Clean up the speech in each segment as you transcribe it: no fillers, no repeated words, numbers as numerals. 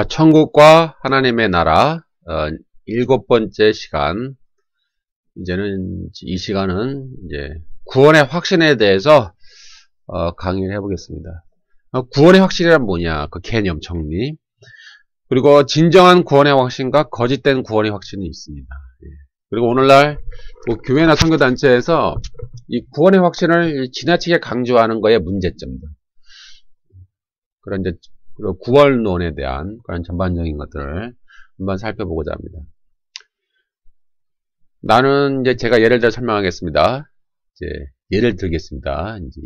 천국과 하나님의 나라, 7번째 시간. 이제는 이 시간은 이제 구원의 확신에 대해서 강의를 해보겠습니다. 구원의 확신이란 뭐냐? 그 개념 정리. 그리고 진정한 구원의 확신과 거짓된 구원의 확신이 있습니다. 그리고 오늘날 뭐 교회나 선교단체에서 이 구원의 확신을 지나치게 강조하는 거에 문제점들. 그런 이제 구원론에 대한 그런 전반적인 것들을 한번 살펴보고자 합니다. 나는 이제 제가 예를 들어 설명하겠습니다. 이제 예를 들겠습니다. 이제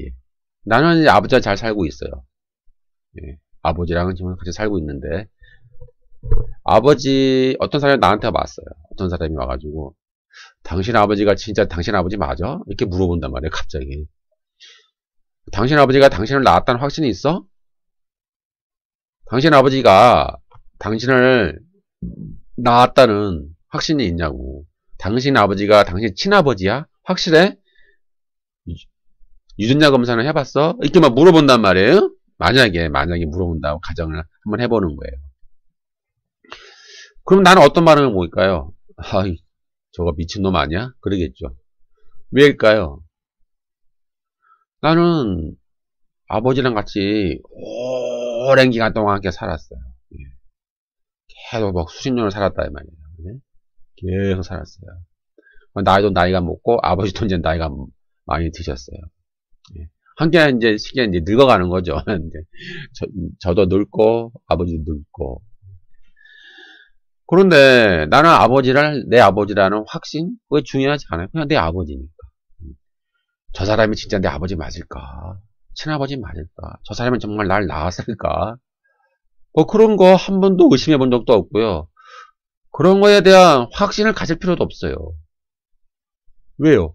나는 이제 아버지와 잘 살고 있어요. 아버지랑은 지금 같이 살고 있는데 어떤 사람이 나한테 왔어요. 어떤 사람이 와가지고 당신 아버지가 진짜 당신 아버지 맞아? 이렇게 물어본단 말이에요. 갑자기. 당신 아버지가 당신을 낳았다는 확신이 있어? 당신 아버지가 당신을 낳았다는 확신이 있냐고. 당신 아버지가 당신 친아버지야? 확실해? 유전자 검사는 해봤어? 이렇게 막 물어본단 말이에요. 만약에 물어본다고 가정을 한번 해보는 거예요. 그럼 나는 어떤 반응을 보일까요? 아이, 저거 미친놈 아니야? 그러겠죠. 왜일까요? 나는 아버지랑 같이 오랜 기간 동안 함께 살았어요. 계속 막 수십 년을 살았다 이 말이에요. 계속 살았어요. 나이도 나이가 먹고 아버지도 이제 나이가 많이 드셨어요. 함께 이제 시기에 이제 늙어가는 거죠. 저도 늙고 아버지도 늙고. 그런데 나는 내 아버지라는 확신? 그게 중요하지 않아요. 그냥 내 아버지니까. 저 사람이 진짜 내 아버지 맞을까? 친아버지 맞을까? 저 사람이 정말 날 낳았을까? 뭐 그런 거 한 번도 의심해 본 적도 없고요. 그런 거에 대한 확신을 가질 필요도 없어요. 왜요?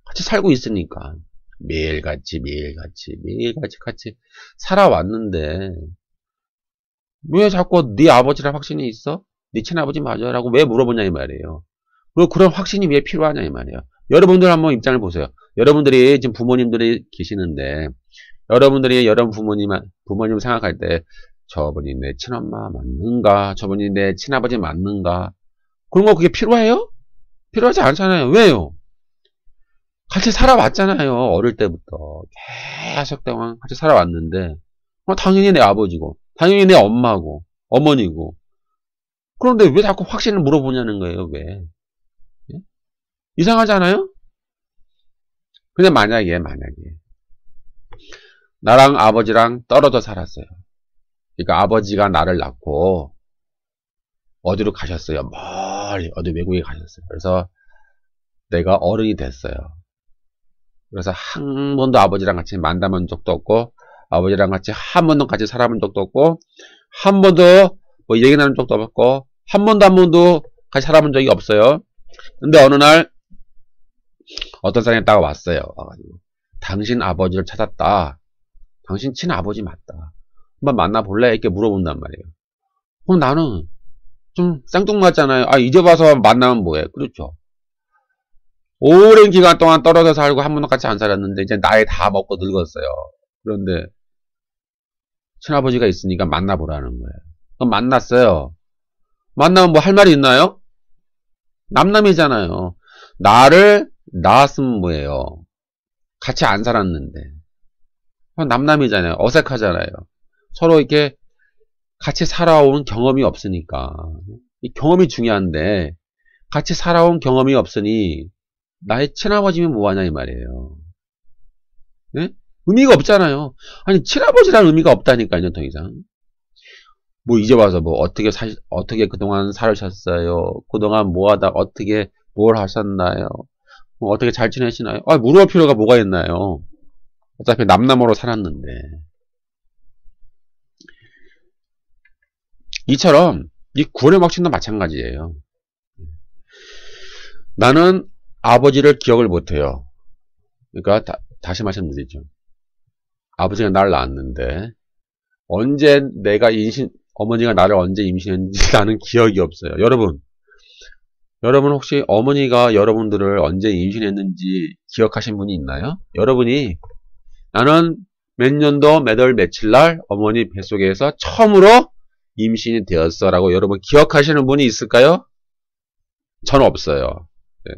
같이 살고 있으니까. 매일같이 살아왔는데 왜 자꾸 네 아버지랑 확신이 있어? 네 친아버지 맞아? 라고 왜 물어보냐 이 말이에요. 그리고 그런 확신이 왜 필요하냐 이 말이에요. 여러분들 한번 입장을 보세요. 여러분들이 지금 부모님들이 계시는데 여러분들이 여러분 부모님 생각할 때 저분이 내 친엄마 맞는가? 저분이 내 친아버지 맞는가? 그런 거 그게 필요해요? 필요하지 않잖아요. 왜요? 같이 살아왔잖아요. 어릴 때부터 계속 동안 같이 살아왔는데 당연히 내 아버지고 당연히 내 엄마고 어머니고. 그런데 왜 자꾸 확신을 물어보냐는 거예요. 왜? 이상하지 않아요? 근데 만약에 나랑 아버지랑 떨어져 살았어요. 그러니까 아버지가 나를 낳고 어디로 가셨어요. 멀리 어디 외국에 가셨어요. 그래서 내가 어른이 됐어요. 그래서 한 번도 아버지랑 같이 만나본 적도 없고 아버지랑 같이 한 번도 같이 살아본 적도 없고 한 번도 뭐 얘기 나눈 적도 없고 한 번도 같이 살아본 적이 없어요. 근데 어느 날 어떤 사람이 딱 왔어요. 와가지고 당신 아버지를 찾았다. 당신 친아버지 맞다. 한번 만나볼래? 이렇게 물어본단 말이에요. 그럼 나는 좀 쌍뚱맞잖아요. 이제 와서 만나면 뭐해? 그렇죠. 오랜 기간 동안 떨어져 살고 한 번도 같이 안 살았는데 이제 나이 다 먹고 늙었어요. 그런데 친아버지가 있으니까 만나보라는 거예요. 그럼 만났어요. 만나면 뭐 할 말이 있나요? 남남이잖아요. 나를 낳았으면 뭐예요? 같이 안 살았는데. 남남이잖아요. 어색하잖아요. 서로 이렇게 같이 살아온 경험이 없으니까. 이 경험이 중요한데 같이 살아온 경험이 없으니 나의 친아버지면 뭐하냐 이 말이에요. 네? 의미가 없잖아요. 아니 친아버지라는 의미가 없다니까요. 더 이상. 뭐 이제 와서 뭐 어떻게 그동안 살으셨어요? 그동안 뭐하다 어떻게 뭘 하셨나요? 뭐 어떻게 잘 지내시나요? 물어볼 필요가 뭐가 있나요? 어차피 남남으로 살았는데. 이처럼 이 구원의 확신도 마찬가지예요. 나는 아버지를 기억을 못해요. 그러니까 다시 말씀드리죠. 아버지가 나를 낳았는데 언제 어머니가 나를 언제 임신했는지 나는 기억이 없어요. 여러분 혹시 어머니가 여러분들을 언제 임신했는지 기억하신 분이 있나요? 여러분이 나는 몇 년도 몇 월 며칠 날 어머니 뱃속에서 처음으로 임신이 되었어 라고 여러분 기억하시는 분이 있을까요? 전 없어요. 예.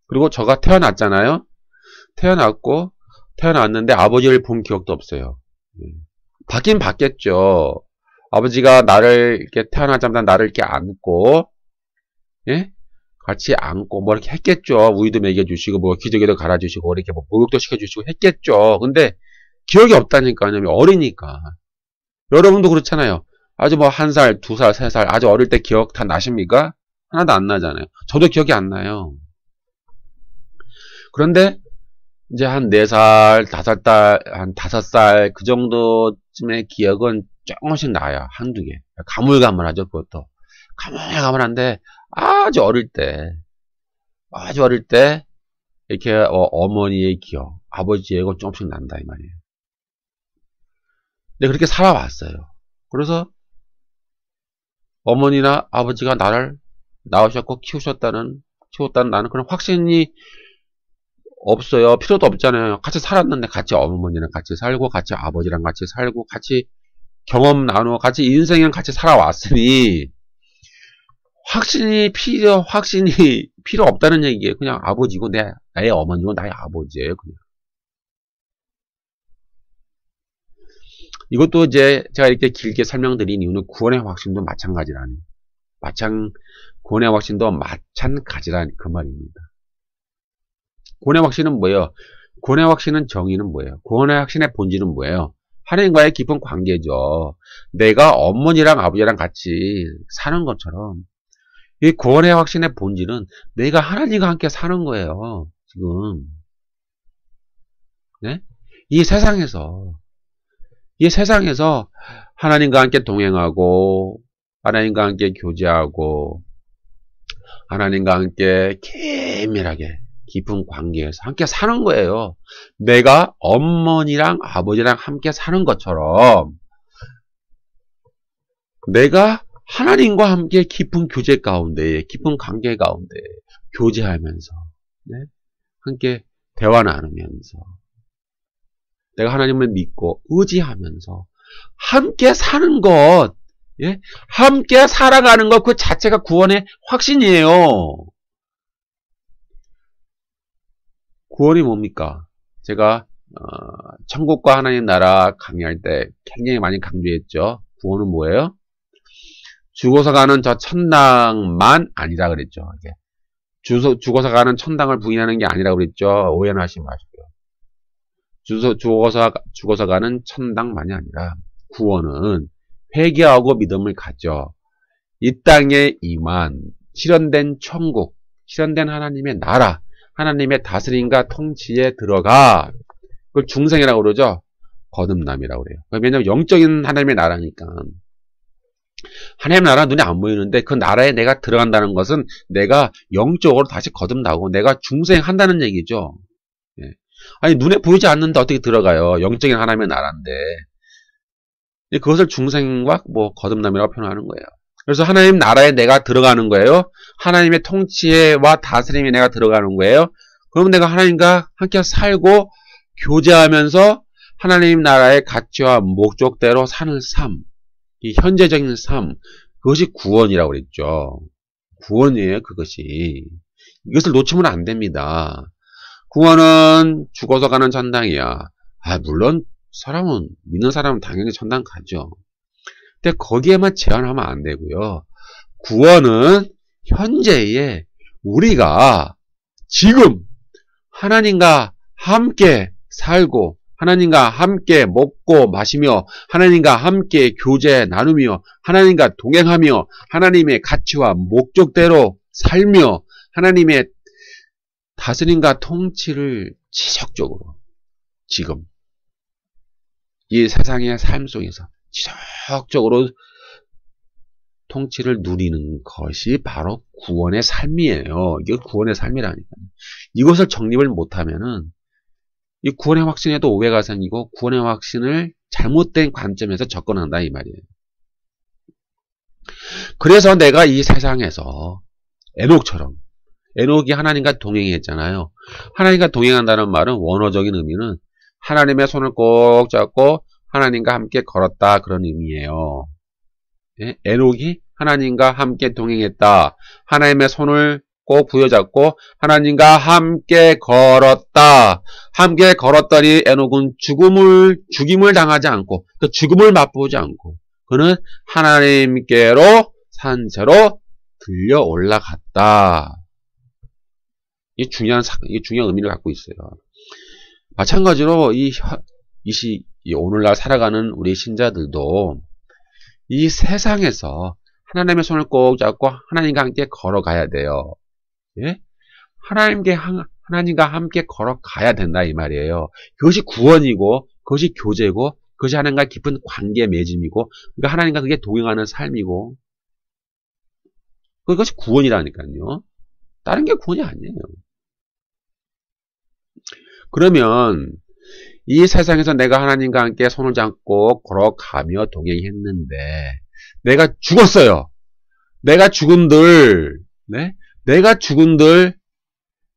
그리고 저가 태어났잖아요. 태어났는데 아버지를 본 기억도 없어요. 예. 바뀐 바뀌었죠. 아버지가 나를 이렇게 태어나자마자 나를 이렇게 안고, 예? 같이 안고 뭐 이렇게 했겠죠. 우유도 먹여주시고 뭐 기저귀도 갈아주시고 이렇게 뭐 목욕도 시켜주시고 했겠죠. 근데 기억이 없다니까요. 어리니까. 여러분도 그렇잖아요. 아주 뭐 1살, 2살, 3살 아주 어릴 때 기억 다 나십니까? 하나도 안 나잖아요. 저도 기억이 안 나요. 그런데 이제 한 4살, 5살, 한 5살 그 정도쯤의 기억은 조금씩 나요. 한두 개. 가물가물하죠. 그것도. 가물가물한데 아주 어릴 때 이렇게 어머니의 기억, 아버지의 거 조금씩 난다 이 말이에요. 근데 그렇게 살아왔어요. 그래서 어머니나 아버지가 나를 낳으셨고 키우셨다는 나는 그런 확신이 없어요. 필요도 없잖아요. 같이 살았는데 같이 어머니랑 같이 살고 같이 아버지랑 같이 살고 같이 경험 나누고 같이 인생을 같이 살아왔으니 확신이 필요 없다는 얘기예요. 그냥 아버지고 나의 어머니고 나의 아버지예요. 그냥. 이것도 이제 제가 이렇게 길게 설명드린 이유는 구원의 확신도 마찬가지라는 구원의 확신도 마찬가지라는 그 말입니다. 구원의 확신은 뭐예요? 구원의 확신은 정의는 뭐예요? 구원의 확신의 본질은 뭐예요? 하나님과의 깊은 관계죠. 내가 어머니랑 아버지랑 같이 사는 것처럼 이 구원의 확신의 본질은 내가 하나님과 함께 사는 거예요. 지금 네? 이 세상에서 하나님과 함께 동행하고 하나님과 함께 교제하고 하나님과 함께 긴밀하게 깊은 관계에서 함께 사는 거예요. 내가 어머니랑 아버지랑 함께 사는 것처럼 내가 하나님과 함께 깊은 교제 가운데, 깊은 관계 가운데 교제하면서 네? 함께 대화 나누면서 내가 하나님을 믿고 의지하면서 함께 사는 것, 예? 함께 살아가는 것 그 자체가 구원의 확신이에요. 구원이 뭡니까? 제가 천국과 하나님 나라 강의할 때 굉장히 많이 강조했죠. 구원은 뭐예요? 죽어서 가는 저 천당만 아니라 그랬죠. 죽어서 가는 천당을 부인하는 게 아니라 그랬죠. 오해는 하지 마시고요. 죽어서 가는 천당만이 아니라 구원은 회개하고 믿음을 가져 이 땅에 임한 실현된 천국, 실현된 하나님의 나라, 하나님의 다스림과 통치에 들어가. 그걸 중생이라고 그러죠. 거듭남이라고 그래요. 왜냐하면 영적인 하나님의 나라니까. 하나님의 나라 눈에 안 보이는데 그 나라에 내가 들어간다는 것은 내가 영적으로 다시 거듭나고 내가 중생한다는 얘기죠. 예. 아니 눈에 보이지 않는데 어떻게 들어가요? 영적인 하나님의 나라인데. 그것을 중생과 뭐 거듭남이라고 표현하는 거예요. 그래서 하나님 나라에 내가 들어가는 거예요. 하나님의 통치와 다스림에 내가 들어가는 거예요. 그러면 내가 하나님과 함께 살고 교제하면서 하나님 나라의 가치와 목적대로 사는 삶, 이 현재적인 삶, 그것이 구원이라고 그랬죠. 구원이에요, 그것이. 이것을 놓치면 안 됩니다. 구원은 죽어서 가는 천당이야. 물론 믿는 사람은 당연히 천당 가죠. 근데 거기에만 제한하면 안 되고요. 구원은 현재의 우리가 지금 하나님과 함께 살고 하나님과 함께 먹고 마시며 하나님과 함께 교제 나누며 하나님과 동행하며 하나님의 가치와 목적대로 살며 하나님의 다스림과 통치를 지속적으로 지금 이 세상의 삶 속에서 지속적으로 통치를 누리는 것이 바로 구원의 삶이에요. 이게 구원의 삶이라니까요. 이것을 정립을 못하면은 이 구원의 확신에도 오해가 생기고 구원의 확신을 잘못된 관점에서 접근한다 이 말이에요. 그래서 내가 이 세상에서 에녹이 하나님과 동행했잖아요. 하나님과 동행한다는 말은 원어적인 의미는 하나님의 손을 꼭 잡고 하나님과 함께 걸었다 그런 의미예요. 예? 에녹이 하나님과 함께 동행했다. 하나님의 손을 꼭 부여잡고 하나님과 함께 걸었다. 함께 걸었더니 에녹은 죽임을 당하지 않고, 그 죽음을 맛보지 않고, 그는 하나님께로 산채로 들려 올라갔다. 이게 중요한 의미를 갖고 있어요. 마찬가지로 오늘날 살아가는 우리 신자들도 이 세상에서 하나님의 손을 꼭 잡고 하나님과 함께 걸어가야 돼요. 예? 하나님과 함께 걸어가야 된다 이 말이에요. 그것이 구원이고, 그것이 교제고, 그것이 하나님과 깊은 관계 맺음이고, 그러니까 하나님과 그게 동행하는 삶이고, 그것이 구원이라니까요. 다른 게 구원이 아니에요. 그러면 이 세상에서 내가 하나님과 함께 손을 잡고 걸어가며 동행했는데 내가 죽었어요. 내가 죽은들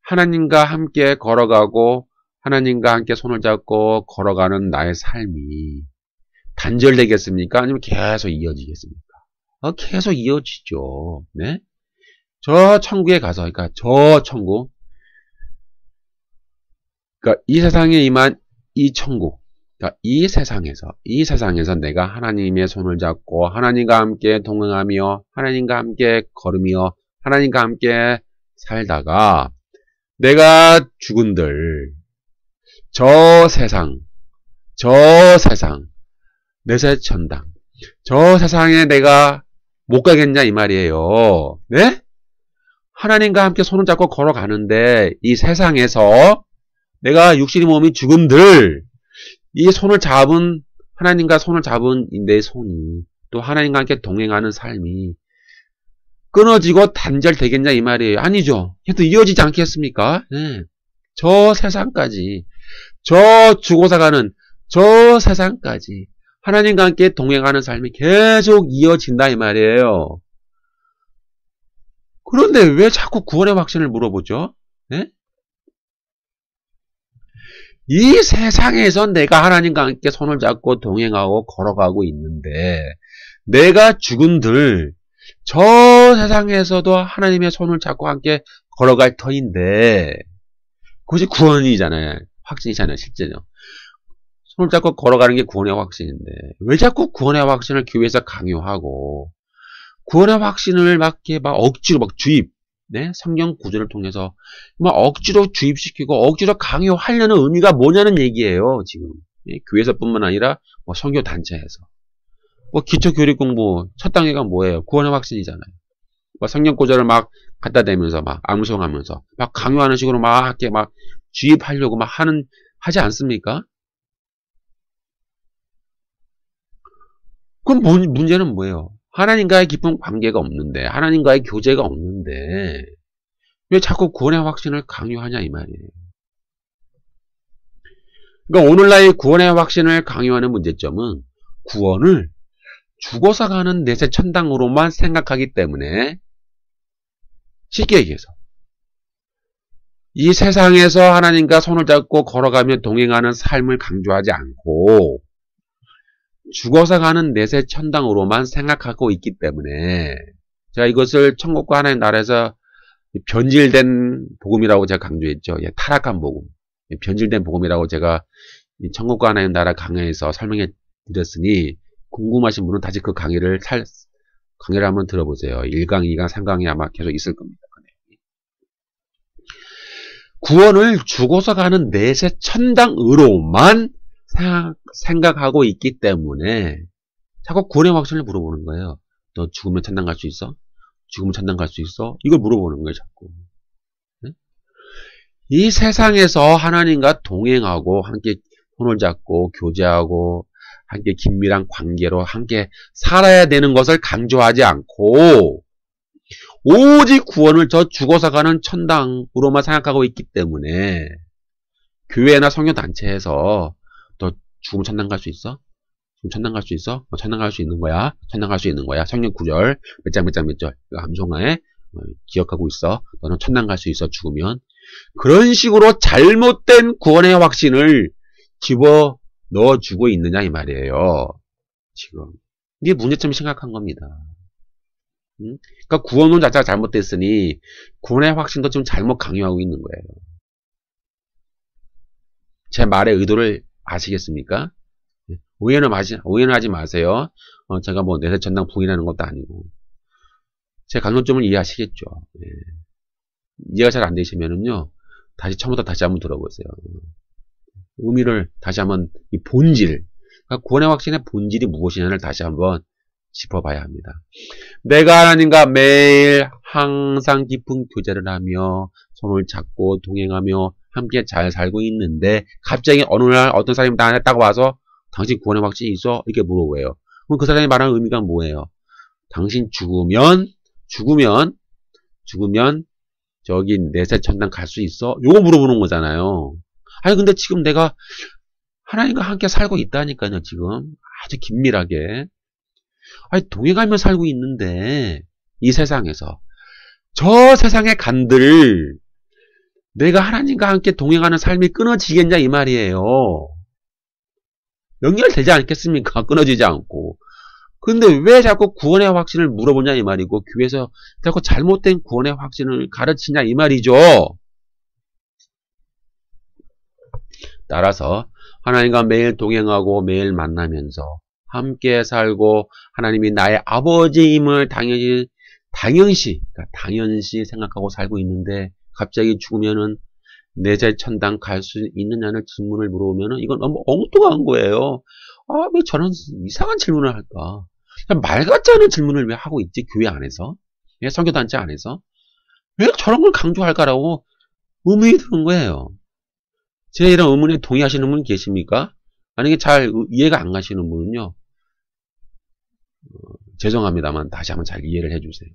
하나님과 함께 걸어가고 하나님과 함께 손을 잡고 걸어가는 나의 삶이 단절되겠습니까? 아니면 계속 이어지겠습니까? 계속 이어지죠. 네? 저 천국에 가서, 그러니까 저 천국, 그러니까 이 세상에 임한 이 천국, 그러니까 이 세상에서 내가 하나님의 손을 잡고 하나님과 함께 동행하며 하나님과 함께 걸으며 하나님과 함께 살다가 내가 죽은들 저 세상 내세천당 저 세상에 내가 못 가겠냐 이 말이에요. 네? 하나님과 함께 손을 잡고 걸어가는데 이 세상에서 내가 육신이 몸이 죽은들 이 손을 잡은 하나님과 손을 잡은 내 손이 또 하나님과 함께 동행하는 삶이 끊어지고 단절되겠냐 이 말이에요. 아니죠. 계속 이어지지 않겠습니까? 네. 저 세상까지 저 죽어서 가는 저 세상까지 하나님과 함께 동행하는 삶이 계속 이어진다 이 말이에요. 그런데 왜 자꾸 구원의 확신을 물어보죠? 네? 이 세상에서 내가 하나님과 함께 손을 잡고 동행하고 걸어가고 있는데 내가 죽은들 저 세상에서도 하나님의 손을 잡고 함께 걸어갈 터인데 그것이 구원이잖아요. 확신이잖아요. 실제로. 손을 잡고 걸어가는 게 구원의 확신인데 왜 자꾸 구원의 확신을 교회에서 강요하고 구원의 확신을 막 억지로 주입, 네? 성경 구절을 통해서 막 억지로 주입시키고 억지로 강요하려는 의미가 뭐냐는 얘기예요. 지금 교회에서뿐만 아니라 선교 단체에서 기초교리 공부 첫 단계가 뭐예요? 구원의 확신이잖아요. 성경 구절을 막 갖다 대면서 막 암송하면서 막 강요하는 식으로 막 이렇게 막 주입하려고 막 하지 않습니까? 그럼 문제는 뭐예요? 하나님과의 깊은 관계가 없는데 하나님과의 교제가 없는데 왜 자꾸 구원의 확신을 강요하냐 이 말이에요. 그러니까 오늘날의 구원의 확신을 강요하는 문제점은 구원을 죽어서 가는 내세 천당으로만 생각하기 때문에 쉽게 얘기해서 이 세상에서 하나님과 손을 잡고 걸어가며 동행하는 삶을 강조하지 않고 죽어서 가는 내세 천당으로만 생각하고 있기 때문에 제가 이것을 천국과 하나님 나라에서 변질된 복음이라고 제가 강조했죠. 타락한 복음. 변질된 복음이라고 제가 천국과 하나님 나라 강의에서 설명해 드렸으니 궁금하신 분은 다시 그 강의를 한번 들어보세요. 1강, 2강, 3강이 아마 계속 있을 겁니다. 구원을 죽어서 가는 내세 천당으로만 생각하고 있기 때문에 자꾸 구원의 확신을 물어보는 거예요. 너 죽으면 천당 갈 수 있어? 죽으면 천당 갈 수 있어? 이걸 물어보는 거예요. 자꾸. 네? 이 세상에서 하나님과 동행하고 함께 손을 잡고 교제하고 함께 긴밀한 관계로 함께 살아야 되는 것을 강조하지 않고 오직 구원을 저 죽어서 가는 천당으로만 생각하고 있기 때문에 교회나 성교단체에서 너 죽으면 천당 갈 수 있어? 죽으면 천당 갈 수 있어? 천당 갈 수 있는 거야? 천당 갈 수 있는 거야? 성경 9절 몇 장 이거 암송하에 기억하고 있어. 너는 천당 갈 수 있어 죽으면. 그런 식으로 잘못된 구원의 확신을 집어 넣어주고 있느냐 이 말이에요. 지금 이게 문제점이 심각한 겁니다. 그러니까 구원론 자체가 잘못됐으니 구원의 확신도 좀 잘못 강요하고 있는 거예요. 제 말의 의도를 아시겠습니까? 오해는 하지 마세요. 제가 뭐 내세천당 부인하는 것도 아니고. 제 강론점을 이해하시겠죠. 예. 이해가 잘 안 되시면은요, 처음부터 다시 한번 들어보세요. 의미를 다시 한번, 이 본질, 그러니까 구원의 확신의 본질이 무엇이냐를 다시 한번 짚어봐야 합니다. 내가 하나님과 매일 항상 깊은 교제를 하며 손을 잡고 동행하며 함께 잘 살고 있는데 갑자기 어느 날 어떤 사람이 나한테 딱 와서 당신 구원의 확신이 있어? 이렇게 물어봐요. 그럼 그 사람이 말하는 의미가 뭐예요? 당신 죽으면 저기 내세천당 갈 수 있어? 요거 물어보는 거잖아요. 아니 근데 지금 내가 하나님과 함께 살고 있다니까요. 지금 아주 긴밀하게. 아니 동행하며 살고 있는데 이 세상에서 저 세상의 간들 내가 하나님과 함께 동행하는 삶이 끊어지겠냐 이 말이에요. 연결되지 않겠습니까? 끊어지지 않고. 근데 왜 자꾸 구원의 확신을 물어보냐 이 말이고 교회에서 자꾸 잘못된 구원의 확신을 가르치냐 이 말이죠. 따라서 하나님과 매일 동행하고 매일 만나면서 함께 살고 하나님이 나의 아버지임을 당연시 생각하고 살고 있는데 갑자기 죽으면은 내세천당 갈 수 있느냐는 질문을 물어보면은 이건 너무 엉뚱한 거예요. 아, 왜 저런 이상한 질문을 할까? 말 같지 않은 질문을 왜 하고 있지? 교회 안에서? 왜 선교단체 안에서? 왜 저런 걸 강조할까라고 의문이 드는 거예요. 제 이런 의문에 동의하시는 분 계십니까? 만약에 잘 이해가 안 가시는 분은요. 죄송합니다만 다시 한번 잘 이해를 해주세요.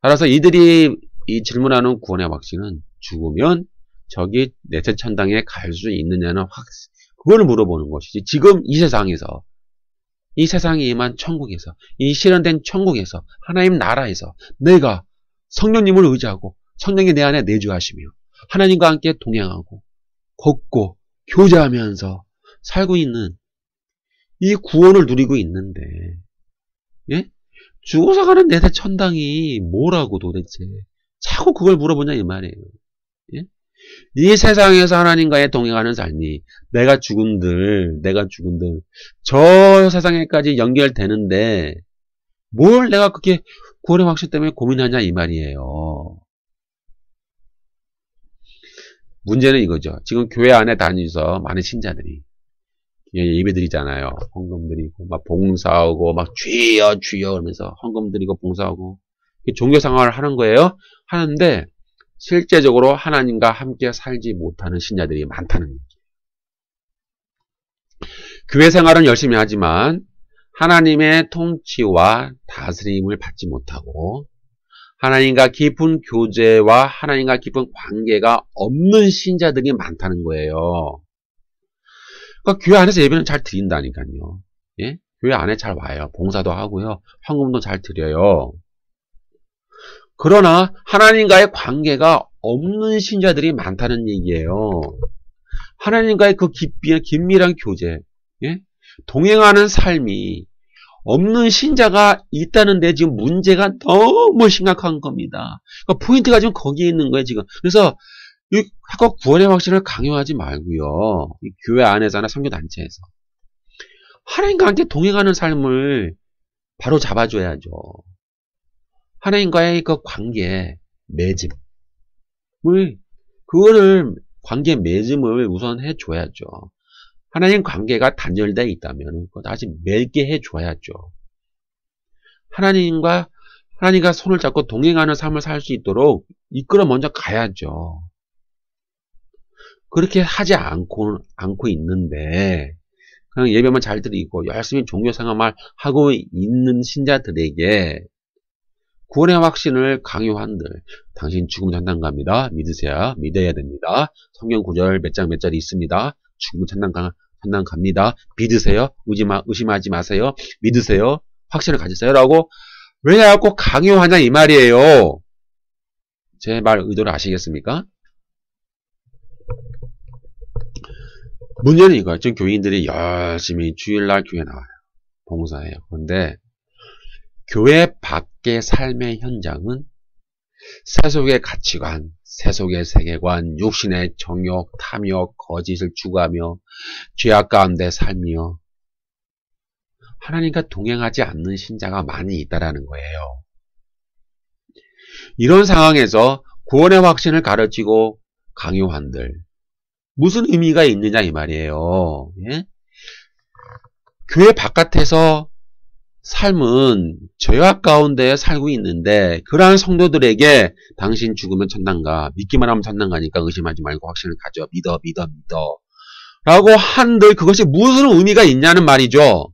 따라서 이들이 이 질문하는 구원의 확신은 죽으면 저기 내세천당에 갈 수 있느냐는 그걸 물어보는 것이지. 지금 이 세상에서 이 세상에 임한 천국에서 이 실현된 천국에서 하나님 나라에서 내가 성령님을 의지하고 성령이 내 안에 내주하시며 하나님과 함께 동행하고 걷고 교제하면서 살고 있는 이 구원을 누리고 있는데 예? 죽어서 가는 내세천당이 뭐라고 도대체 자꾸 그걸 물어보냐 이 말이에요. 예? 이 세상에서 하나님과의 동행하는 삶이 내가 죽은들 저 세상에까지 연결되는데 뭘 내가 그렇게 구원의 확신 때문에 고민하냐 이 말이에요. 문제는 이거죠. 지금 교회 안에 다니면서 많은 신자들이 예배 드리잖아요. 헌금 드리고 막 봉사하고 막 주여 그러면서 헌금 드리고 봉사하고 종교 생활을 하는 거예요. 하는데 실제적으로 하나님과 함께 살지 못하는 신자들이 많다는 얘기예요. 교회 생활은 열심히 하지만 하나님의 통치와 다스림을 받지 못하고 하나님과 깊은 교제와 하나님과 깊은 관계가 없는 신자들이 많다는 거예요. 그러니까 교회 안에서 예배는 잘 드린다니까요. 예? 교회 안에 잘 와요. 봉사도 하고요. 헌금도 잘 드려요. 그러나 하나님과의 관계가 없는 신자들이 많다는 얘기예요. 하나님과의 그 긴밀한 교제, 예? 동행하는 삶이 없는 신자가 있다는데 지금 문제가 너무 심각한 겁니다. 그러니까 포인트가 지금 거기에 있는 거예요, 지금. 그래서 자꾸 구원의 확신을 강요하지 말고요. 교회 안에서나 선교단체에서 하나님과 함께 동행하는 삶을 바로 잡아줘야죠. 하나님과의 그 관계 맺음을 관계 맺음을 우선 해줘야죠. 하나님 관계가 단절되어 있다면 그거 다시 맺게 해줘야죠. 하나님과 손을 잡고 동행하는 삶을 살 수 있도록 이끌어 먼저 가야죠. 그렇게 하지 않고 있는데 그냥 예배만 잘 드리고 열심히 종교생활만 하고 있는 신자들에게 구원의 확신을 강요한들 당신 죽으면 천당 갑니다. 믿어야 됩니다. 성경 구절 몇 장 몇 절이 있습니다. 죽으면 천당 갑니다. 믿으세요. 의심하지 마세요. 믿으세요. 확신을 가지세요. 라고 왜 자꾸 강요하냐 이 말이에요. 제 말 의도를 아시겠습니까? 문제는 이거예요. 지금 교인들이 열심히 주일날 교회 나와요. 봉사예요. 그런데 교회 밖의 삶의 현장은 세속의 가치관, 세속의 세계관, 육신의 정욕, 탐욕, 거짓을 추구하며 죄악 가운데 살며 하나님과 동행하지 않는 신자가 많이 있다라는 거예요. 이런 상황에서 구원의 확신을 가르치고 강요한들 무슨 의미가 있느냐 이 말이에요. 예? 교회 바깥에서 삶은 죄악 가운데 살고 있는데 그러한 성도들에게 당신 죽으면 천당가, 믿기만 하면 천당가니까 의심하지 말고 확신을 가져, 믿어 라고 한들 그것이 무슨 의미가 있냐는 말이죠.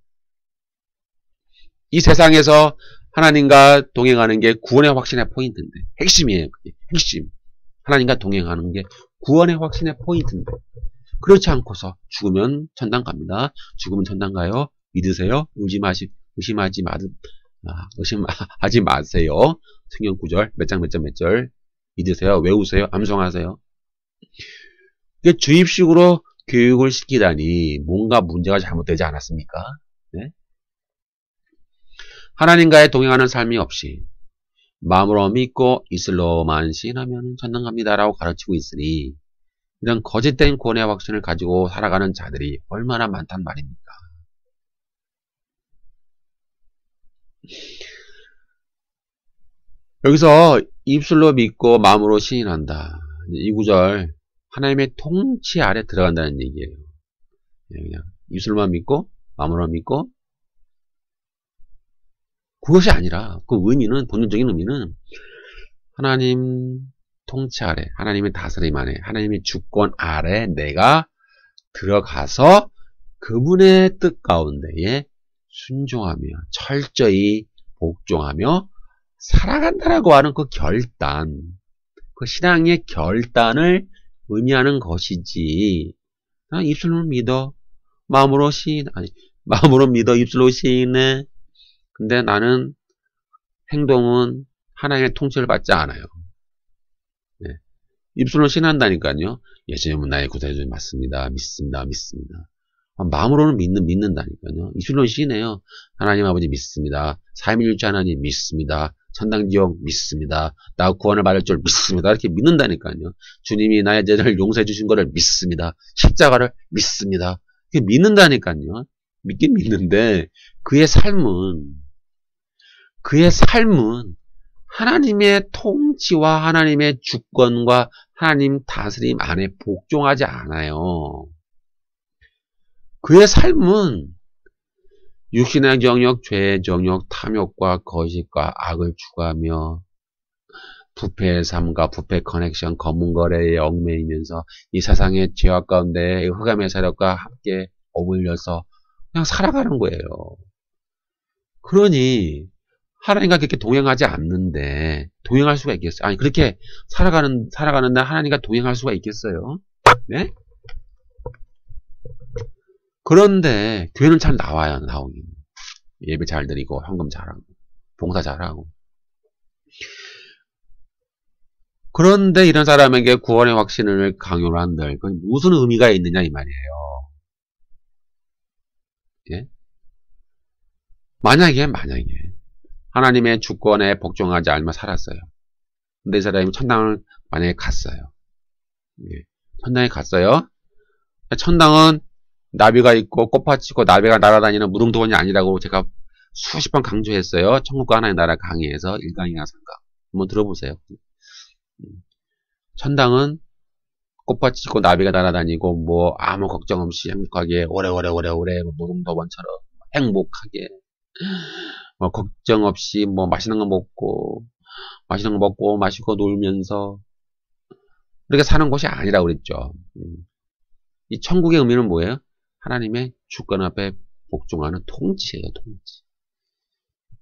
이 세상에서 하나님과 동행하는 게 구원의 확신의 포인트인데, 핵심이에요. 그게 핵심. 하나님과 동행하는 게 구원의 확신의 포인트인데, 그렇지 않고서 죽으면 천당 갑니다. 죽으면 천당 가요. 믿으세요. 의심하지 마세요. 성경 구절 몇 장 믿으세요. 외우세요. 암송하세요. 이게 주입식으로 교육을 시키다니 뭔가 문제가 잘못되지 않았습니까? 네? 하나님과의 동행하는 삶이 없이 마음으로 믿고 입술로만 시인하면 천당 갑니다라고 가르치고 있으니 이런 거짓된 구원의 확신을 가지고 살아가는 자들이 얼마나 많단 말입니까? 여기서 입술로 믿고 마음으로 시인한다. 이 구절 하나님의 통치 아래 들어간다는 얘기예요. 그냥 입술로만 믿고 마음으로 믿고 그것이 아니라 그 의미는 본능적인 의미는 하나님 통치 아래, 하나님의 다스림 안에, 하나님의 주권 아래 내가 들어가서 그분의 뜻 가운데에 순종하며 철저히 복종하며 살아간다라고 하는 그 결단, 그 신앙의 결단을 의미하는 것이지. 입술로 믿어, 마음으로 믿어, 입술로 시인해. 근데 나는 행동은 하나님의 통치를 받지 않아요. 네. 입술로 신한다니까요. 예수님은 나의 구세주 맞습니다. 믿습니다. 마음으로는 믿는다니까요. 입술로 신해요. 하나님 아버지 믿습니다. 삼위일체 하나님 믿습니다. 천당지옥 믿습니다. 나 구원을 받을 줄 믿습니다. 이렇게 믿는다니까요. 주님이 나의 죄를 용서해 주신 것을 믿습니다. 십자가를 믿습니다. 이렇게 믿는다니까요. 믿긴 믿는데 그의 삶은 하나님의 통치와 하나님의 주권과 하나님 다스림 안에 복종하지 않아요. 그의 삶은 육신의 정욕, 죄의 정욕, 탐욕과 거짓과 악을 추구하며 부패의 삶과 부패 커넥션, 검은거래에 얽매이면서 이 세상의 죄악 가운데 흑암의 세력과 함께 어울려서 그냥 살아가는 거예요. 그러니 하나님과 그렇게 동행하지 않는데 동행할 수가 있겠어요? 아니 그렇게 살아가는데 하나님과 동행할 수가 있겠어요? 네? 그런데 교회는 잘 나오긴. 예배 잘 드리고 헌금 잘하고 봉사 잘하고. 그런데 이런 사람에게 구원의 확신을 강요를 한들 그건 무슨 의미가 있느냐 이 말이에요. 예? 만약에 하나님의 주권에 복종하지 않으며 살았어요. 근데 이 사람이 천당을 만약에 갔어요. 예. 천당에 갔어요. 천당은 나비가 있고 꽃밭이 있고 나비가 날아다니는 무릉도원이 아니라고 제가 수십 번 강조했어요. 천국과 하나의 나라 강의에서 1강이나 3강. 한번 들어보세요. 천당은 꽃밭이 있고 나비가 날아다니고 뭐 아무 걱정 없이 행복하게 오래오래 무릉도원처럼 행복하게 뭐 걱정 없이 뭐 맛있는 거 먹고 마시고 놀면서 그렇게 사는 곳이 아니라고 그랬죠. 이 천국의 의미는 뭐예요? 하나님의 주권 앞에 복종하는 통치예요, 통치.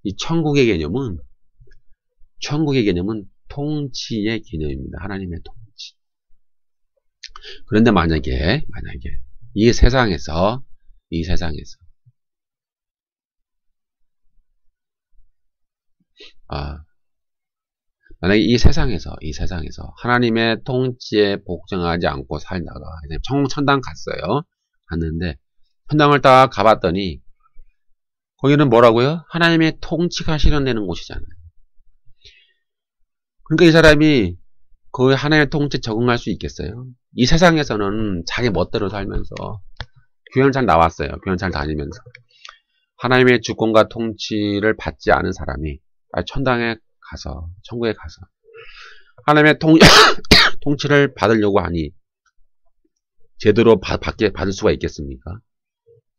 이 천국의 개념은 통치의 개념입니다. 하나님의 통치. 그런데 만약에 이 세상에서 만약에 이 세상에서 하나님의 통치에 복종하지 않고 살다가 천당 갔어요. 갔는데 천당을 딱 가봤더니 거기는 뭐라고요? 하나님의 통치가 실현되는 곳이잖아요. 그러니까 이 사람이 그 하나님의 통치에 적응할 수 있겠어요? 이 세상에서는 자기 멋대로 살면서 교회는 잘 나왔어요. 교회는 잘 다니면서 하나님의 주권과 통치를 받지 않은 사람이 천당에 가서, 천국에 가서 하나님의 통치를 받으려고 하니 제대로 받을 수가 있겠습니까?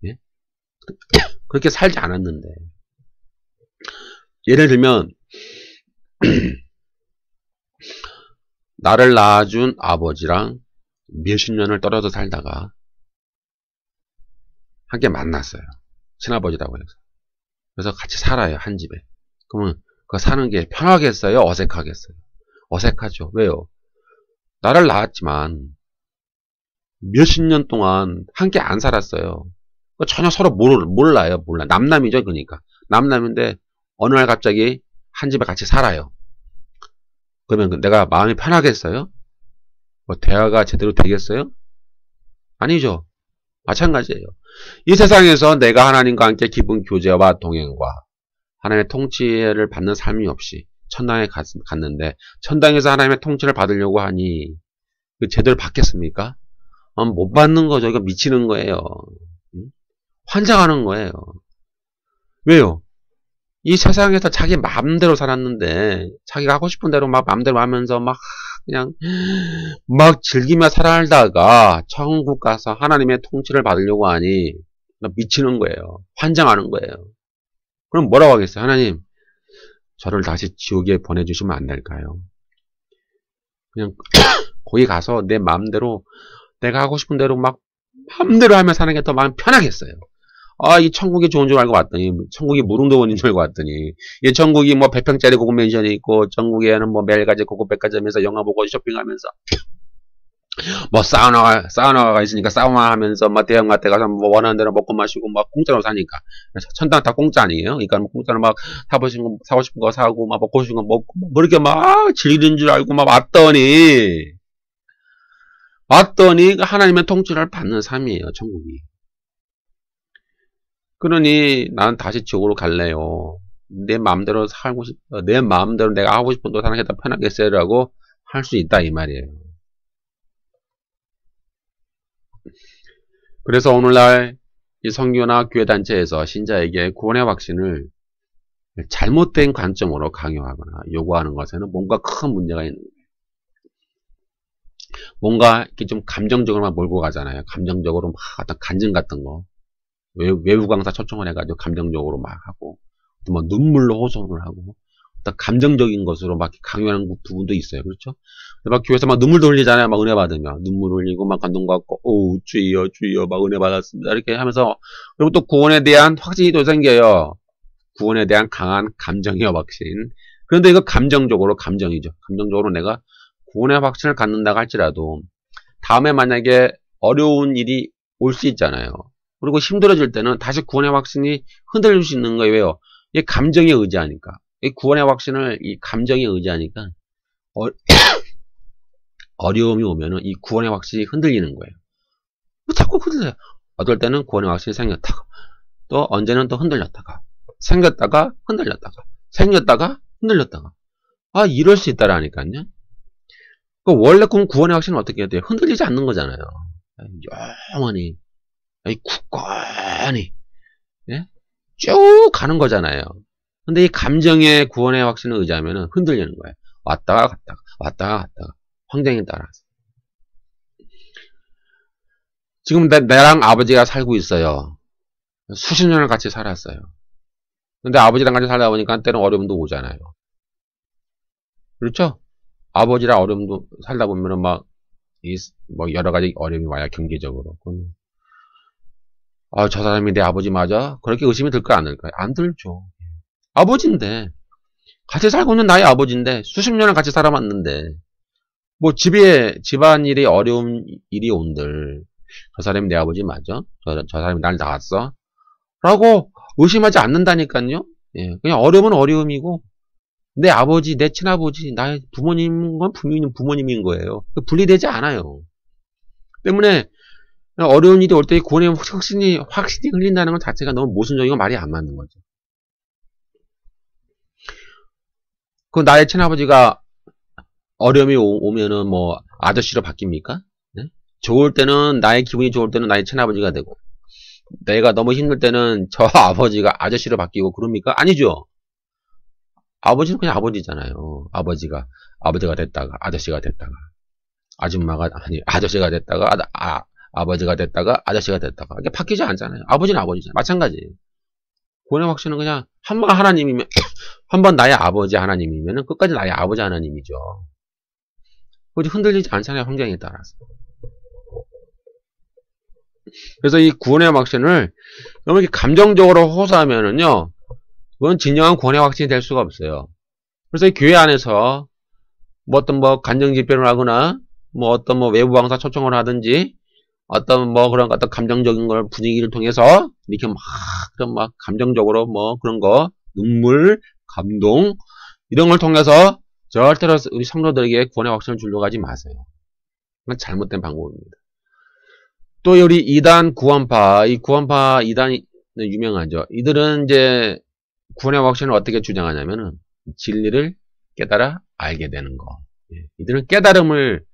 예? 그렇게 살지 않았는데. 예를 들면 나를 낳아준 아버지랑 몇십 년을 떨어져 살다가 함께 만났어요. 친아버지라고 해서. 그래서 같이 살아요. 한 집에. 그러면 그 사는 게 편하겠어요? 어색하겠어요? 어색하죠. 왜요? 나를 낳았지만 몇십 년 동안 함께 안 살았어요. 전혀 서로 몰라요. 몰라. 남남이죠. 그러니까. 남남인데 어느 날 갑자기 한 집에 같이 살아요. 그러면 내가 마음이 편하겠어요? 뭐 대화가 제대로 되겠어요? 아니죠. 마찬가지예요. 이 세상에서 내가 하나님과 함께 기쁜 교제와 동행과 하나님의 통치를 받는 삶이 없이 천당에 갔는데 천당에서 하나님의 통치를 받으려고 하니 제대로 받겠습니까? 못 받는 거죠. 이거 미치는 거예요. 환장하는 거예요. 왜요? 이 세상에서 자기 마음대로 살았는데 자기가 하고 싶은 대로 막 마음대로 하면서 막 그냥 막 즐기며 살다가 천국 가서 하나님의 통치를 받으려고 하니 미치는 거예요. 환장하는 거예요. 그럼 뭐라고 하겠어요? 하나님, 저를 다시 지옥에 보내주시면 안 될까요? 그냥 거기 가서 내 마음대로 내가 하고 싶은 대로 막 마음대로 하며 사는 게 더 마음 편하겠어요. 이 천국이 좋은 줄 알고 왔더니, 천국이 무릉도원인 줄 알고 왔더니, 이 천국이 뭐 100평짜리 고급 맨션이 있고, 천국에는 뭐 매일같이 고급 백화점에서 영화 보고 쇼핑하면서, 뭐 사우나가 있으니까 사우나 하면서, 막 대형마트 가서 뭐 원하는 대로 먹고 마시고, 막 공짜로 사니까. 천당 다 공짜 아니에요? 그러니까 뭐 공짜로 막 사고 싶은 거 사고, 막 먹고 싶은 거 먹고, 뭐 이렇게 막 즐기는 줄 알고 막 왔더니, 하나님의 통치를 받는 삶이에요, 천국이. 그러니 나는 다시 지옥으로 갈래요. 내 마음대로 살고 싶어. 내 마음대로 내가 하고 싶은 대로 사는 게 더 편하겠어요라고 할 수 있다 이 말이에요. 그래서 오늘날 이 선교나 교회 단체에서 신자에게 구원의 확신을 잘못된 관점으로 강요하거나 요구하는 것에는 뭔가 큰 문제가 있는 거예요. 뭔가 이렇게 좀 감정적으로만 몰고 가잖아요. 감정적으로 막 어떤 간증 같은 거. 외부 강사 초청을 해가지고 감정적으로 막 하고, 또 뭐 눈물로 호소를 하고, 어떤 감정적인 것으로 막 강요하는 부분도 있어요. 그렇죠? 막 교회에서 막 눈물도 흘리잖아요. 막 은혜 받으면. 눈물 흘리고, 막 감동받고, 주여, 막 은혜 받았습니다. 이렇게 하면서, 그리고 또 구원에 대한 확신이 또 생겨요. 구원에 대한 강한 감정의 확신. 그런데 이거 감정이죠. 감정적으로 내가 구원의 확신을 갖는다고 할지라도, 다음에 만약에 어려운 일이 올 수 있잖아요. 그리고 힘들어질 때는 다시 구원의 확신이 흔들릴 수 있는 거예요. 왜요? 이게 감정에 의지하니까. 이 구원의 확신을 이 감정에 의지하니까 어려움이 오면은 이 구원의 확신이 흔들리는 거예요. 자꾸 흔들려요. 어떨 때는 구원의 확신이 생겼다가, 또 언제는 또 흔들렸다가, 생겼다가 흔들렸다가, 생겼다가 흔들렸다가. 이럴 수 있다라니까요. 원래 구원의 확신은 어떻게 해야 돼요? 흔들리지 않는 거잖아요. 영원히. 굳건히 예? 쭉 가는 거잖아요. 근데 이 감정의 구원의 확신을 의지하면 흔들리는 거예요. 왔다가 갔다가 환경에 따라서. 지금 나랑 아버지가 살고 있어요. 수십 년을 같이 살았어요. 근데 아버지랑 같이 살다 보니까 때는 어려움도 오잖아요. 그렇죠? 아버지랑 어려움도 살다 보면은 뭐 여러 가지 어려움이 와요. 경제적으로. 저 사람이 내 아버지 맞아? 그렇게 의심이 들까요? 안 들까요? 안 들죠. 아버지인데, 같이 살고 있는 나의 아버지인데, 수십 년을 같이 살아왔는데, 뭐 집안일에 어려운 일이 온들, 저 사람이 내 아버지 맞아? 저 사람이 날 낳았어? 라고 의심하지 않는다니까요? 예, 그냥 어려움은 어려움이고, 내 아버지, 내 친아버지, 나의 부모님인 건 부모님인 거예요. 분리되지 않아요. 때문에, 어려운 일이 올 때 구원의 확신이 흘린다는 것 자체가 너무 모순적이고 말이 안 맞는 거죠. 그 나의 친아버지가 어려움이 오면은 뭐 아저씨로 바뀝니까? 네? 좋을 때는 나의 기분이 좋을 때는 나의 친아버지가 되고 내가 너무 힘들 때는 저 아버지가 아저씨로 바뀌고 그럽니까? 아니죠. 아버지는 그냥 아버지잖아요. 아버지가 됐다가 아저씨가 됐다가 아저씨가 됐다가 아버지가 됐다가 아저씨가 됐다가 이게 바뀌지 않잖아요. 아버지는 아버지잖아요. 마찬가지예요. 구원의 확신은 그냥 한 번 하나님이면 한 번 나의 아버지 하나님이면 끝까지 나의 아버지 하나님이죠. 그것이 흔들리지 않잖아요. 환경에 따라서. 그래서 이 구원의 확신을 너무 이렇게 감정적으로 호소하면은요, 그건 진정한 구원의 확신이 될 수가 없어요. 그래서 이 교회 안에서 뭐 어떤 뭐 간증 집회를 하거나 뭐 어떤 뭐 외부 강사 초청을 하든지 어떤 뭐 그런 어떤 감정적인 걸 분위기를 통해서 이렇게 그런 감정적으로 뭐 그런 거 눈물, 감동 이런 걸 통해서 절대로 우리 성도들에게 구원의 확신을 주려고 하지 마세요. 그건 잘못된 방법입니다. 또 우리 이단 구원파, 이 구원파 이단이 유명하죠. 이들은 이제 구원의 확신을 어떻게 주장하냐면은 진리를 깨달아 알게 되는 거. 이들은 깨달음을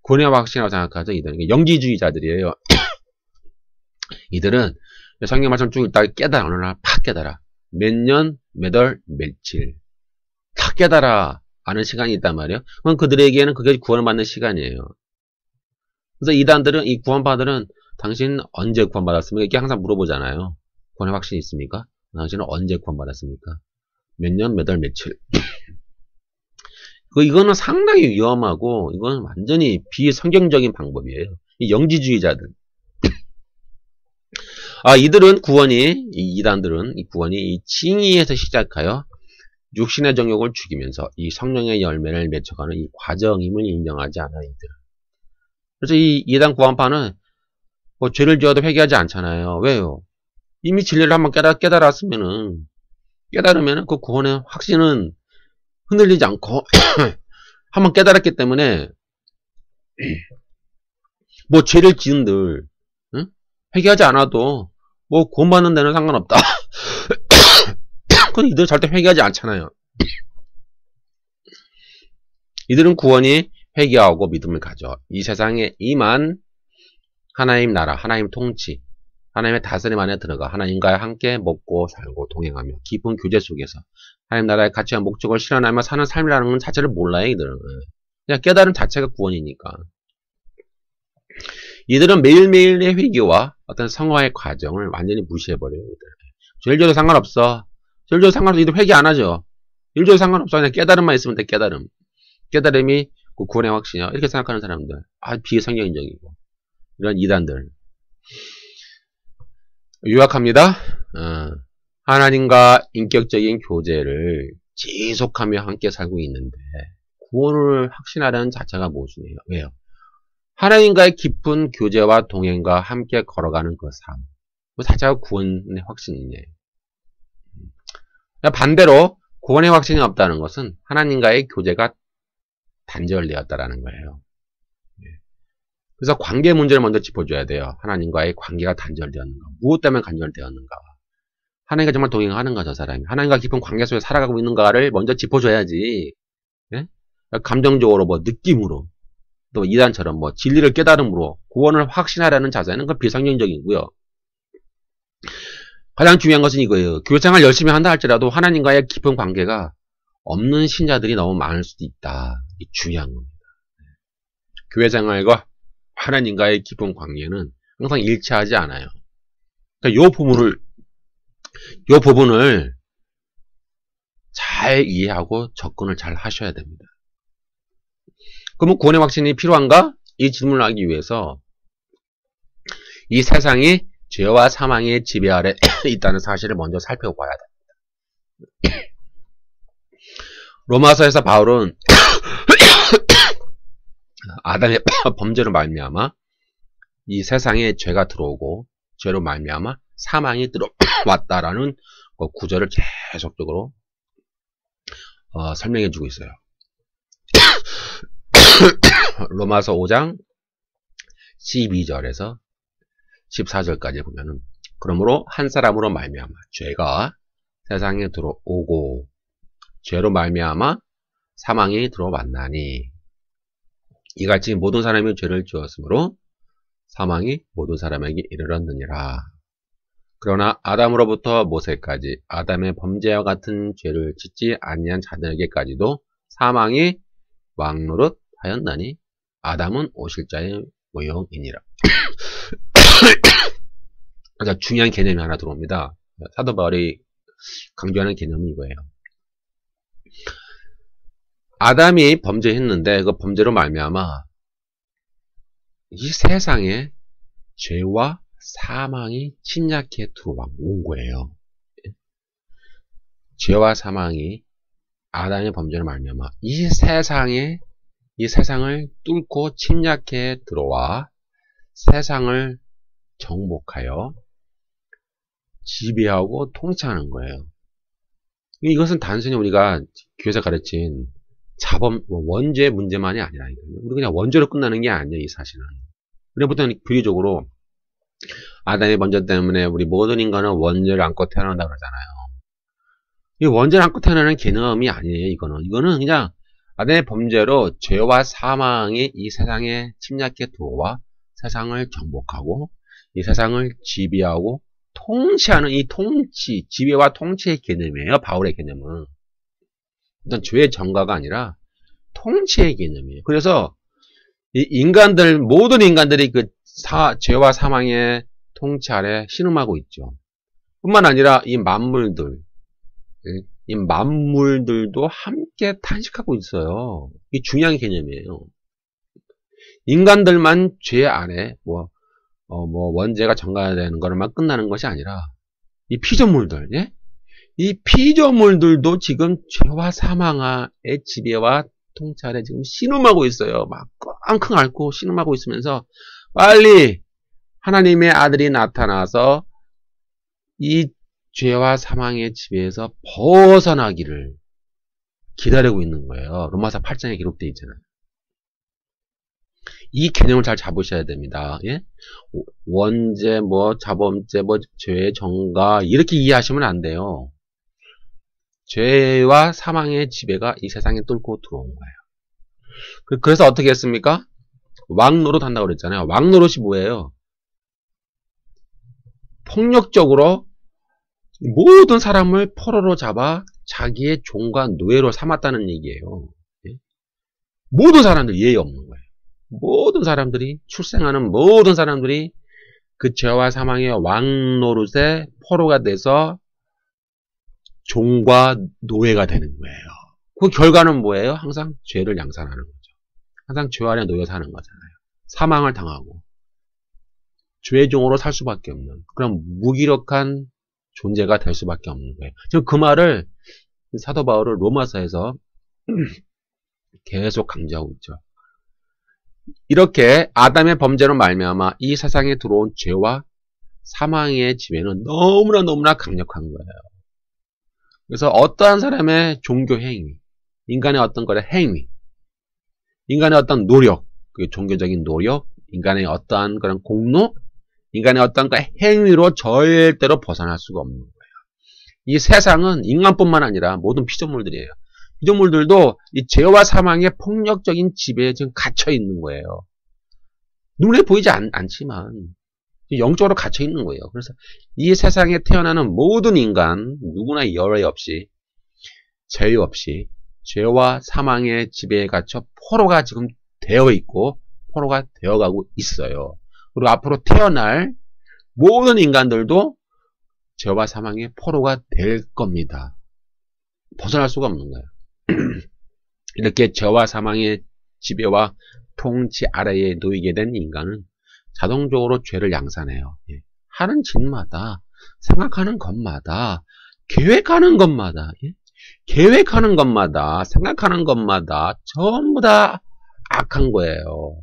구원의 확신이라고 생각하죠. 이들은 영지주의자들이에요. 이들은 성경 말씀 쭉 읽다가 깨달아 어느 날 팍 깨달아. 몇 년, 몇 월, 며칠 다 깨달아 아는 시간이 있단 말이에요. 그럼 그들에게는 그게 구원을 받는 시간이에요. 그래서 이단들은 이 구원파들은 당신 언제 구원받았습니까? 이렇게 항상 물어보잖아요. 구원의 확신이 있습니까? 당신은 언제 구원받았습니까? 몇 년, 몇 월, 며칠. 이거는 상당히 위험하고 이건 완전히 비성경적인 방법이에요. 이 영지주의자들. 이들은 구원이 이 이단들은 이 구원이 이 칭의에서 시작하여 육신의 정욕을 죽이면서 이 성령의 열매를 맺혀가는 이 과정임을 인정하지 않아요. 이들은. 그래서 이 이단 구원파는 뭐 죄를 지어도 회개하지 않잖아요. 왜요? 이미 진리를 한번 깨달으면은 그 구원의 확신은 흔들리지 않고 한번 깨달았기 때문에 뭐 죄를 지은들 회개하지 않아도 뭐 구원받는 데는 상관없다. 근데 이들 절대 회개하지 않잖아요. 이들은 구원이 회개하고 믿음을 가져 이 세상에 임한 하나님 나라, 하나님 통치, 하나님의 다스림 안에 들어가 하나님과 함께 먹고 살고 동행하며 깊은 교제 속에서 하나님 나라의 가치와 목적을 실현하며 사는 삶이라는 건 자체를 몰라요. 이들은 그냥 깨달은 자체가 구원이니까. 이들은 매일매일의 회개와 어떤 성화의 과정을 완전히 무시해버려요. 죄를 지어도 상관없어. 죄를 지어도 상관없어. 이들 회개 안 하죠. 일 줘도 상관없어. 그냥 깨달음만 있으면 돼. 깨달음이 그 구원의 확신이야. 이렇게 생각하는 사람들. 비성경적이고 이런 이단들. 요약합니다. 하나님과 인격적인 교제를 지속하며 함께 살고 있는데 구원을 확신하려는 자체가 모순이에요. 왜요? 하나님과의 깊은 교제와 동행과 함께 걸어가는 그 삶. 그 자체가 구원의 확신이에요. 반대로 구원의 확신이 없다는 것은 하나님과의 교제가 단절되었다라는 거예요. 그래서 관계 문제를 먼저 짚어줘야 돼요. 하나님과의 관계가 단절되었는가. 무엇 때문에 단절되었는가. 하나님과 정말 동행하는가 저 사람이. 하나님과 깊은 관계 속에 살아가고 있는가를 먼저 짚어줘야지. 예? 감정적으로 뭐 느낌으로 또 이단처럼 뭐 진리를 깨달음으로 구원을 확신하라는 자세는 그 비성경적이고요. 가장 중요한 것은 이거예요. 교회생활 열심히 한다 할지라도 하나님과의 깊은 관계가 없는 신자들이 너무 많을 수도 있다. 이게 중요한 겁니다. 교회생활과 하나님과의 깊은 관계는 항상 일치하지 않아요. 그러니까 요 부분을 잘 이해하고 접근을 잘 하셔야 됩니다. 그러면 구원의 확신이 필요한가? 이 질문을 하기 위해서 이 세상이 죄와 사망의 지배 아래 있다는 사실을 먼저 살펴봐야 됩니다. 로마서에서 바울은 아담의 범죄로 말미암아 이 세상에 죄가 들어오고 죄로 말미암아 사망이 들어왔다라는 구절을 계속적으로 설명해 주고 있어요. 로마서 5장 12절에서 14절까지 보면은 그러므로 한 사람으로 말미암아 죄가 세상에 들어오고 죄로 말미암아 사망이 들어왔나니 이같이 모든 사람이 죄를 지었으므로 사망이 모든 사람에게 이르렀느니라. 그러나 아담으로부터 모세까지 아담의 범죄와 같은 죄를 짓지 아니한 자들에게까지도 사망이 왕노릇하였나니 아담은 오실 자의 모형이니라. 가장 중요한 개념이 하나 들어옵니다. 사도 바울이 강조하는 개념이 이거예요. 아담이 범죄했는데 그 범죄로 말미암아 이 세상에 죄와 사망이 침략해 들어온 거예요. 죄와 사망이 아담의 범죄로 말미암아 이 세상을 뚫고 침략해 들어와 세상을 정복하여 지배하고 통치하는 거예요. 이것은 단순히 우리가 교회에서 가르친 자범, 원죄 문제만이 아니라 우리 그냥 원죄로 끝나는 게 아니에요. 이 사실은. 우리가 보통 비유적으로 아담의 범죄 때문에 우리 모든 인간은 원죄를 안고 태어난다 그러잖아요. 이 원죄를 안고 태어나는 개념이 아니에요. 이거는 그냥 아담의 범죄로 죄와 사망이 이 세상에 침략해 들어와 세상을 정복하고 이 세상을 지배하고 통치하는 이 통치, 지배와 통치의 개념이에요. 바울의 개념은. 일단 죄의 전가가 아니라 통치의 개념이에요. 그래서 이 모든 인간들이 그 죄와 사망의 통치 아래 신음하고 있죠. 뿐만 아니라 이 만물들도 함께 탄식하고 있어요. 이게 중요한 개념이에요. 인간들만 죄 안에 원죄가 전가되는 거로만 끝나는 것이 아니라 이 피조물들, 예? 이 피조물들도 지금 죄와 사망의 지배와 통치 아래 지금 신음하고 있어요. 막 끙끙 앓고 신음하고 있으면서 빨리 하나님의 아들이 나타나서 이 죄와 사망의 지배에서 벗어나기를 기다리고 있는 거예요. 로마서 8장에 기록되어 있잖아요. 이 개념을 잘 잡으셔야 됩니다. 예? 원죄, 자범죄, 죄의 전가 이렇게 이해하시면 안 돼요. 죄와 사망의 지배가 이 세상에 뚫고 들어온 거예요. 그래서 어떻게 했습니까? 왕노릇 한다고 그랬잖아요. 왕노릇이 뭐예요? 폭력적으로 모든 사람을 포로로 잡아 자기의 종과 노예로 삼았다는 얘기예요. 예? 모든 사람들 예의 없는 거예요. 모든 사람들이 출생하는 모든 사람들이 그 죄와 사망의 왕노릇의 포로가 돼서 종과 노예가 되는 거예요. 그 결과는 뭐예요? 항상 죄를 양산하는 거죠. 항상 죄 아래 놓여 사는 거잖아요. 사망을 당하고 죄의 종으로 살 수밖에 없는 그런 무기력한 존재가 될 수밖에 없는 거예요. 지금 그 말을 사도 바울은 로마서에서 계속 강조하고 있죠. 이렇게 아담의 범죄로 말미암아 이 세상에 들어온 죄와 사망의 지배는 너무나 강력한 거예요. 그래서 어떠한 사람의 종교 행위, 인간의 어떤 거래 행위, 인간의 어떤 노력, 그 종교적인 노력, 인간의 어떠한 그런 공로, 인간의 어떤 그 행위로 절대로 벗어날 수가 없는 거예요. 이 세상은 인간뿐만 아니라 모든 피조물들이에요. 피조물들도 이 죄와 사망의 폭력적인 지배에 지금 갇혀 있는 거예요. 눈에 보이지 않지만 영적으로 갇혀 있는 거예요. 그래서 이 세상에 태어나는 모든 인간 누구나 열애 없이 제외 없이 죄와 사망의 지배에 갇혀 포로가 지금 되어 있고 포로가 되어가고 있어요. 그리고 앞으로 태어날 모든 인간들도 죄와 사망의 포로가 될 겁니다. 벗어날 수가 없는 거예요. 이렇게 죄와 사망의 지배와 통치 아래에 놓이게 된 인간은 자동적으로 죄를 양산해요. 예. 하는 짓마다, 생각하는 것마다, 계획하는 것마다, 예? 계획하는 것마다, 생각하는 것마다 전부 다 악한 거예요.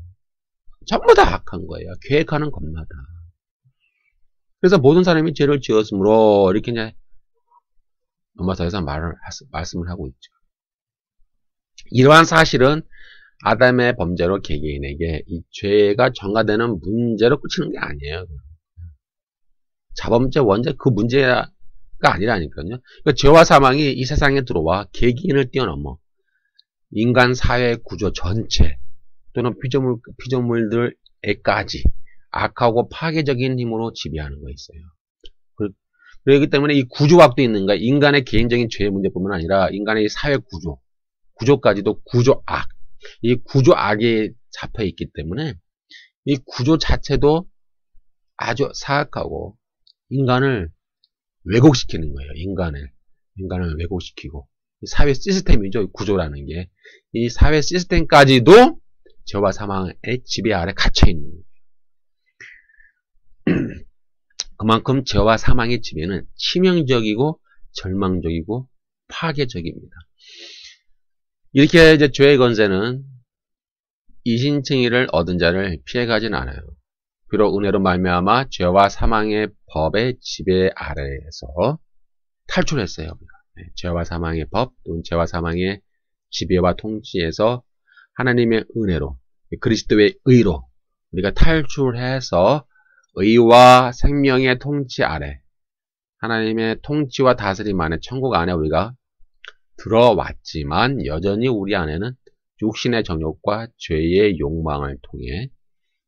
전부 다 악한 거예요. 계획하는 것마다. 그래서 모든 사람이 죄를 지었으므로 이렇게 이제 로마서에서 말씀을 하고 있죠. 이러한 사실은 아담의 범죄로 개개인에게 이 죄가 전가되는 문제로 끝이는 게 아니에요. 자범죄 원죄 그 문제가 아니라니까요. 그러니까 죄와 사망이 이 세상에 들어와 개개인을 뛰어넘어 인간 사회 구조 전체 또는 피조물들에까지 악하고 파괴적인 힘으로 지배하는 거 있어요. 그렇기 때문에 이 구조학도 있는 거야. 인간의 개인적인 죄의 문제뿐만 아니라 인간의 사회 구조까지도 구조악. 이 구조악에 잡혀 있기 때문에 이 구조 자체도 아주 사악하고 인간을 왜곡시키는 거예요. 인간을 왜곡시키고 사회 시스템이죠. 구조라는 게. 이 사회 시스템까지도 죄와 사망의 지배 아래 갇혀 있는 거예요. 그만큼 죄와 사망의 지배는 치명적이고 절망적이고 파괴적입니다. 이렇게 이제 죄의 건세는 이신칭의를 얻은 자를 피해가진 않아요. 비록 은혜로 말미암아 죄와 사망의 법의 지배 아래에서 탈출했어요. 죄와 사망의 법 또는 죄와 사망의 지배와 통치에서 하나님의 은혜로 그리스도의 의로 우리가 탈출해서 의와 생명의 통치 아래 하나님의 통치와 다스림 안에 천국 안에 우리가 들어왔지만 여전히 우리 안에는 육신의 정욕과 죄의 욕망을 통해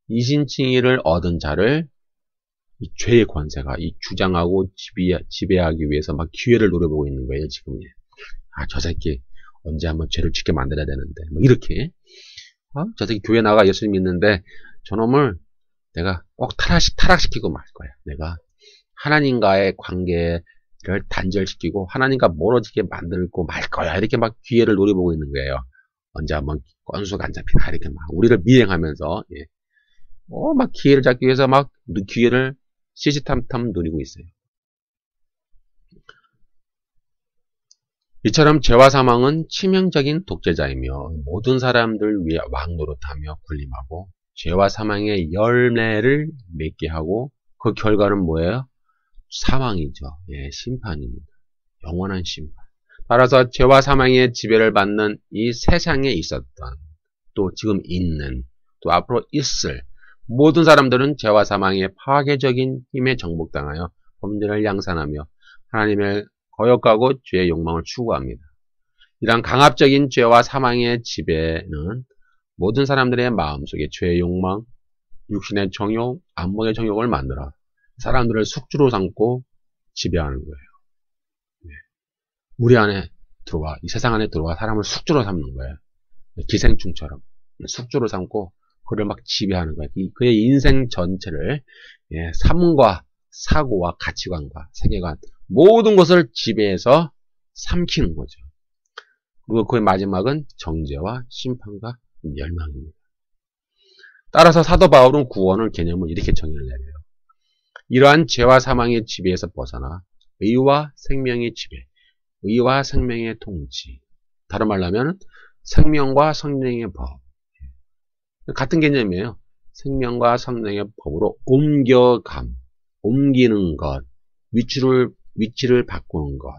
이신칭의를 얻은 자를 이 죄의 권세가 이 주장하고 지배하기 위해서 막 기회를 노려보고 있는 거예요. 지금. 저 새끼 언제 한번 죄를 짓게 만들어야 되는데 뭐 이렇게 저 새끼 교회 나가 예수 믿는데 저놈을 내가 꼭 타락시키고 말 거야. 내가 하나님과의 관계를 단절시키고 하나님과 멀어지게 만들고 말 거야. 이렇게 막 기회를 노려보고 있는 거예요. 언제 한번 건수가 안 잡히나 이렇게 막 우리를 미행하면서 막 기회를 잡기 위해서 막 기회를 시시탐탐 노리고 있어요. 이처럼 죄와 사망은 치명적인 독재자이며 모든 사람들 위해 왕노릇하며 군림하고 죄와 사망의 열매를 맺게 하고 그 결과는 뭐예요? 사망이죠. 심판입니다. 영원한 심판. 따라서 죄와 사망의 지배를 받는 이 세상에 있었던 또 지금 있는 또 앞으로 있을 모든 사람들은 죄와 사망의 파괴적인 힘에 정복당하여 범죄를 양산하며 하나님을 거역하고 죄의 욕망을 추구합니다. 이러한 강압적인 죄와 사망의 지배는 모든 사람들의 마음속에 죄의 욕망, 육신의 정욕, 안목의 정욕을 만들어 사람들을 숙주로 삼고 지배하는 거예요. 우리 안에 들어와, 이 세상 안에 들어와 사람을 숙주로 삼는 거예요. 기생충처럼 숙주로 삼고 그를 막 지배하는 거예요. 그의 인생 전체를 삶과 사고와 가치관과 세계관 모든 것을 지배해서 삼키는 거죠. 그리고 그의 마지막은 정죄와 심판과 멸망입니다. 따라서 사도 바울은 구원을 개념을 이렇게 정의를 내려요. 이러한 죄와 사망의 지배에서 벗어나 의와 생명의 지배, 의와 생명의 통치. 다른 말로 하면 생명과 성령의 법. 같은 개념이에요. 생명과 성령의 법으로 옮기는 것, 위치를 바꾸는 것.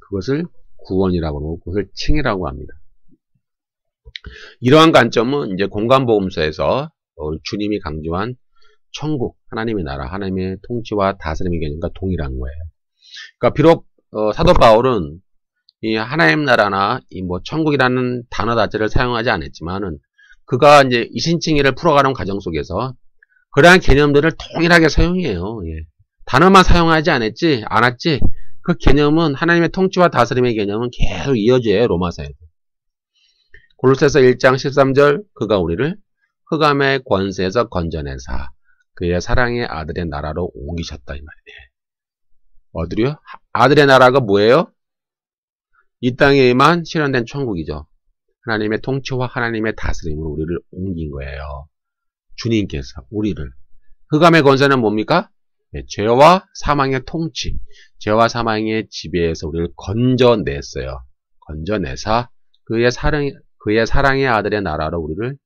그것을 구원이라고 하고 그것을 칭이라고 합니다. 이러한 관점은 이제 공간복음서에서 주님이 강조한 천국, 하나님의 나라, 하나님의 통치와 다스림의 개념과 동일한 거예요. 그러니까 비록 사도 바울은 이 하나님 나라나 이 뭐 천국이라는 단어 자체를 사용하지 않았지만은 그가 이제 이신칭의를 풀어가는 과정 속에서 그러한 개념들을 동일하게 사용해요. 단어만 사용하지 않았지. 그 개념은 하나님의 통치와 다스림의 개념은 계속 이어져요. 로마서에도. 골로새서 1장 13절 그가 우리를 흑암의 권세에서 건져내사 그의 사랑의 아들의 나라로 옮기셨다 이 말이에요. 어디로요? 아들의 나라가 뭐예요? 이 땅에만 실현된 천국이죠. 하나님의 통치와 하나님의 다스림으로 우리를 옮긴 거예요. 주님께서 우리를. 흑암의 권세는 뭡니까? 죄와 사망의 통치, 죄와 사망의 지배에서 우리를 건져냈어요. 건져내사 그의 사랑의 아들의 나라로 우리를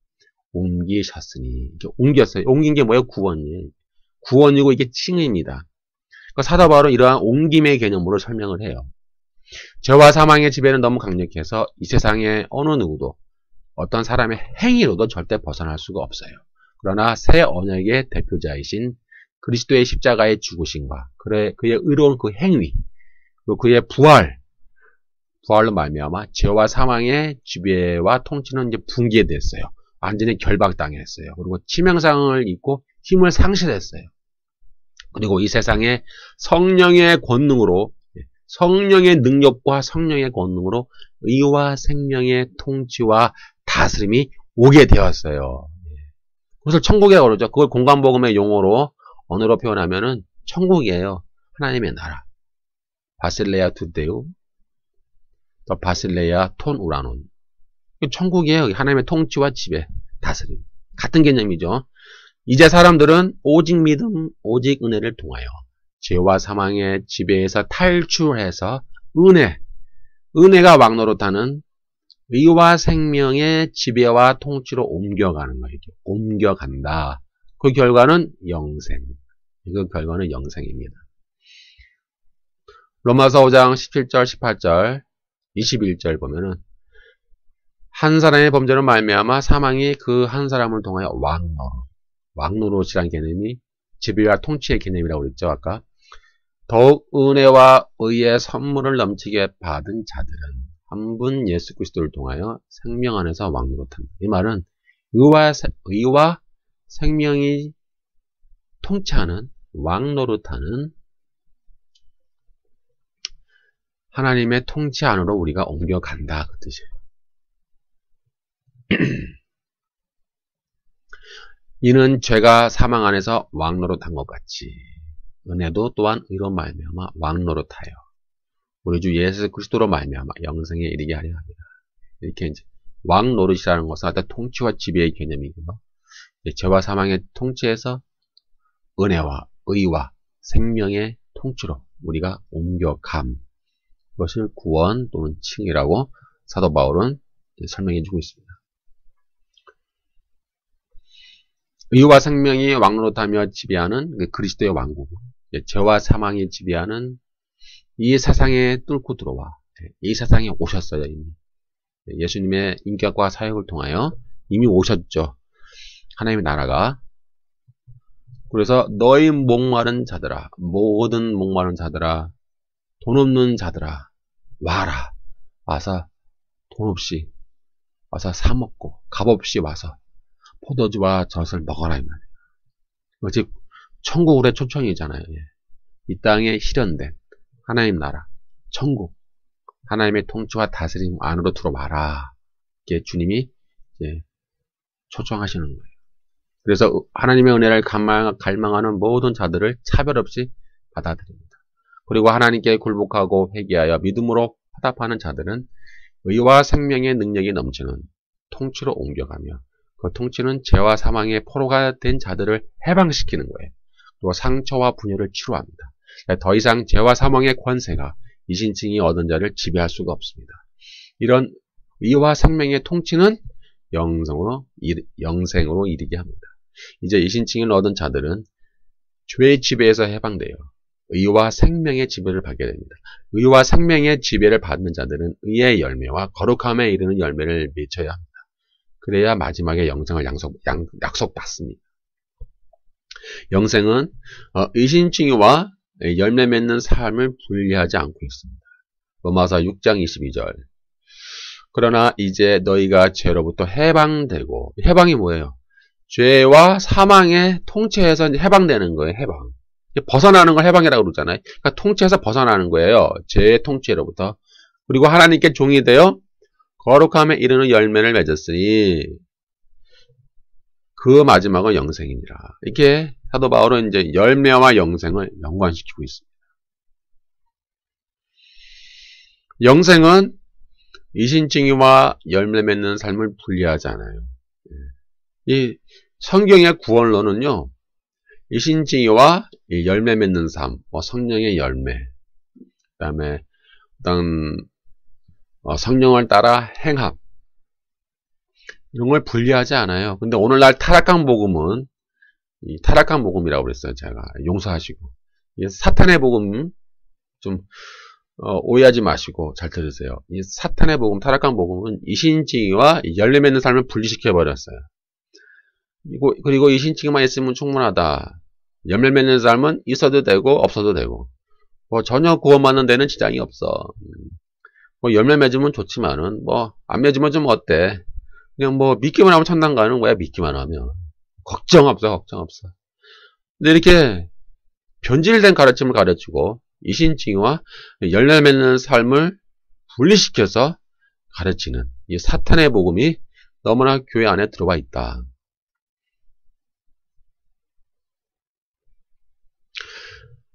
옮기셨으니. 이렇게 옮겼어요. 옮긴 게 뭐예요? 구원이에요. 구원이고 이게 칭의입니다. 그러니까 사도 바울은 이러한 옮김의 개념으로 설명을 해요. 죄와 사망의 지배는 너무 강력해서 이 세상에 어느 누구도 어떤 사람의 행위로도 절대 벗어날 수가 없어요. 그러나 새 언약의 대표자이신 그리스도의 십자가의 죽으심과 그의 의로운 그 행위, 그리고 그의 부활로 말미암아 죄와 사망의 지배와 통치는 이제 붕괴됐어요. 완전히 결박당했어요. 그리고 치명상을 입고 힘을 상실했어요. 그리고 이 세상에 성령의 권능으로, 성령의 능력과 성령의 권능으로 의와 생명의 통치와 다스림이 오게 되었어요. 그것을 천국이라고 그러죠. 그걸 공간복음의 용어로 언어로 표현하면은 천국이에요. 하나님의 나라. 바실레아 투데우, 또 바실레아 톤 우라논. 천국이에요. 하나님의 통치와 지배, 다스림. 같은 개념이죠. 이제 사람들은 오직 믿음, 오직 은혜를 통하여 죄와 사망의 지배에서 탈출해서 은혜가 왕노릇하는 의와 생명의 지배와 통치로 옮겨가는 거예요. 옮겨간다. 그 결과는 영생. 그 결과는 영생입니다. 로마서 5장 17절, 18절, 21절 보면은 한 사람의 범죄로 말미암아 사망이 그 한 사람을 통하여 왕노릇이란 개념이 지배와 통치의 개념이라고 그랬죠. 아까 더욱 은혜와 의의 선물을 넘치게 받은 자들은 한 분 예수 그리스도를 통하여 생명 안에서 왕노릇한다. 이 말은 의와 생명이 통치하는 왕노릇하는 하나님의 통치 안으로 우리가 옮겨간다. 그 뜻이에요. 이는 죄가 사망 안에서 왕노릇한 것 같이 은혜도 또한 의로 말미암아 왕노릇하여 우리 주 예수 그리스도로 말미암아 영생에 이르게 하려 합니다. 이렇게 이제 왕노릇이라는 것은 하여튼 통치와 지배의 개념이고요. 죄와 사망의 통치에서 은혜와 의와 생명의 통치로 우리가 옮겨감. 그것을 구원 또는 칭이라고 사도 바울은 설명해 주고 있습니다. 의와 생명이 왕노릇하며 지배하는 그리스도의 왕국, 죄와 사망이 지배하는 이 세상에 뚫고 들어와 이 세상에 오셨어요. 이미 예수님의 인격과 사역을 통하여 이미 오셨죠. 하나님의 나라가. 그래서 너희 목마른 자들아, 모든 목마른 자들아, 돈 없는 자들아, 와라. 와서 돈 없이 와서 사 먹고 값 없이 와서 포도주와 젖을 먹어라 이 말이에요. 즉 천국의 초청이잖아요. 이 땅에 실현된 하나님 나라, 천국, 하나님의 통치와 다스림 안으로 들어와라. 이게 주님이 이제 초청하시는 거예요. 그래서 하나님의 은혜를 갈망하는 모든 자들을 차별 없이 받아들입니다. 그리고 하나님께 굴복하고 회개하여 믿음으로 화답하는 자들은 의와 생명의 능력이 넘치는 통치로 옮겨가며 그 통치는 죄와 사망의 포로가 된 자들을 해방시키는 거예요. 또 상처와 분열을 치료합니다. 더 이상 죄와 사망의 권세가 이신칭이 얻은 자를 지배할 수가 없습니다. 이런 의와 생명의 통치는 영생으로 이르게 합니다. 이제 이신칭을 얻은 자들은 죄의 지배에서 해방되어 의와 생명의 지배를 받게 됩니다. 의와 생명의 지배를 받는 자들은 의의 열매와 거룩함에 이르는 열매를 맺어야 합니다. 그래야 마지막에 영생을 약속받습니다. 영생은 의신칭의와 열매 맺는 삶을 분리하지 않고 있습니다. 로마서 6장 22절. 그러나 이제 너희가 죄로부터 해방되고, 해방이 뭐예요? 죄와 사망의 통치에서 해방되는 거예요. 해방. 벗어나는 걸 해방이라고 그러잖아요. 그러니까 통치에서 벗어나는 거예요. 죄의 통치로부터. 그리고 하나님께 종이 되어 거룩함에 이르는 열매를 맺었으니 그 마지막은 영생이니라. 이렇게 사도 바울은 이제 열매와 영생을 연관시키고 있습니다. 영생은 이신칭의와 열매 맺는 삶을 분리하지 않아요. 이 성경의 구원론은요, 이신칭의와 열매 맺는 삶, 성령의 열매, 그 다음에 어떤 성령을 따라 행함, 이런 걸 분리하지 않아요. 근데 오늘날 타락한 복음은 이 타락한 복음이라고 그랬어요. 제가 용서하시고 사탄의 복음 좀 오해하지 마시고 잘 들으세요. 이 사탄의 복음, 타락한 복음은 이신칭의와 열매 맺는 삶을 분리시켜 버렸어요. 그리고 이신칭의만 있으면 충분하다. 열매 맺는 삶은 있어도 되고 없어도 되고 뭐 전혀 구원받는 데는 지장이 없어. 뭐 열매 맺으면 좋지만은 뭐 안 맺으면 좀 어때? 그냥 뭐 믿기만 하면 천당 가는 거야. 믿기만 하면 걱정 없어, 걱정 없어. 근데 이렇게 변질된 가르침을 가르치고 이신칭의와 열매 맺는 삶을 분리시켜서 가르치는 이 사탄의 복음이 너무나 교회 안에 들어와 있다.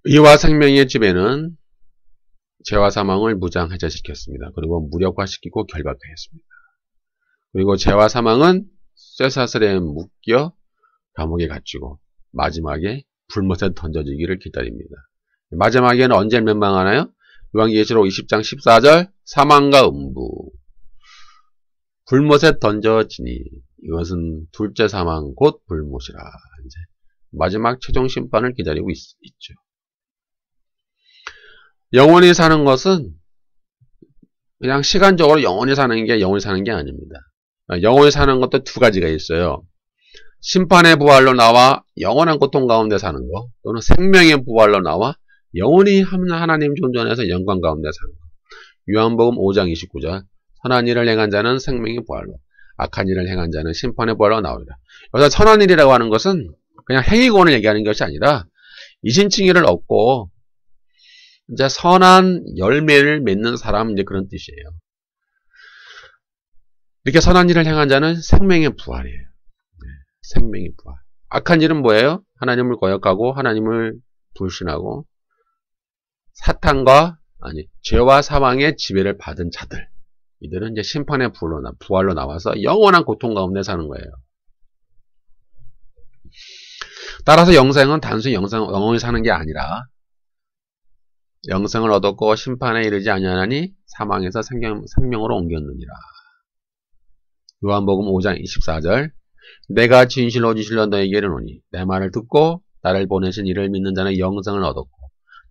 의와 생명의 지배는 죄와 사망을 무장해제시켰습니다. 그리고 무력화시키고 결박하였습니다. 그리고 죄와 사망은 쇠사슬에 묶여 감옥에 갇히고 마지막에 불못에 던져지기를 기다립니다. 마지막에는 언제 멸망하나요? 요한계시록 20장 14절 사망과 음부 불못에 던져지니 이것은 둘째 사망 곧 불못이라. 이제 마지막 최종 심판을 기다리고 있죠. 영원히 사는 것은 그냥 시간적으로 영원히 사는 게 아닙니다. 영원히 사는 것도 두 가지가 있어요. 심판의 부활로 나와 영원한 고통 가운데 사는 것, 또는 생명의 부활로 나와 영원히 하나님 존전에서 영광 가운데 사는 것. 요한복음 5장 29절 선한 일을 행한 자는 생명의 부활로, 악한 일을 행한 자는 심판의 부활로 나오리라. 여기서 선한 일이라고 하는 것은 그냥 행위권을 얘기하는 것이 아니라 이신칭의를 얻고 이제 선한 열매를 맺는 사람, 이제 그런 뜻이에요. 이렇게 선한 일을 행한 자는 생명의 부활이에요. 생명의 부활. 악한 일은 뭐예요? 하나님을 거역하고 하나님을 불신하고 사탄과 죄와 사망의 지배를 받은 자들. 이들은 이제 심판의 부활로 나와서 영원한 고통 가운데 사는 거예요. 따라서 영생은 단순히 영원히 사는 게 아니라 영생을 얻었고 심판에 이르지 아니하나니 사망에서 생명으로 옮겼느니라. 요한복음 5장 24절 내가 진실로 너에게 이르노니 내 말을 듣고 나를 보내신 이를 믿는 자는 영생을 얻었고.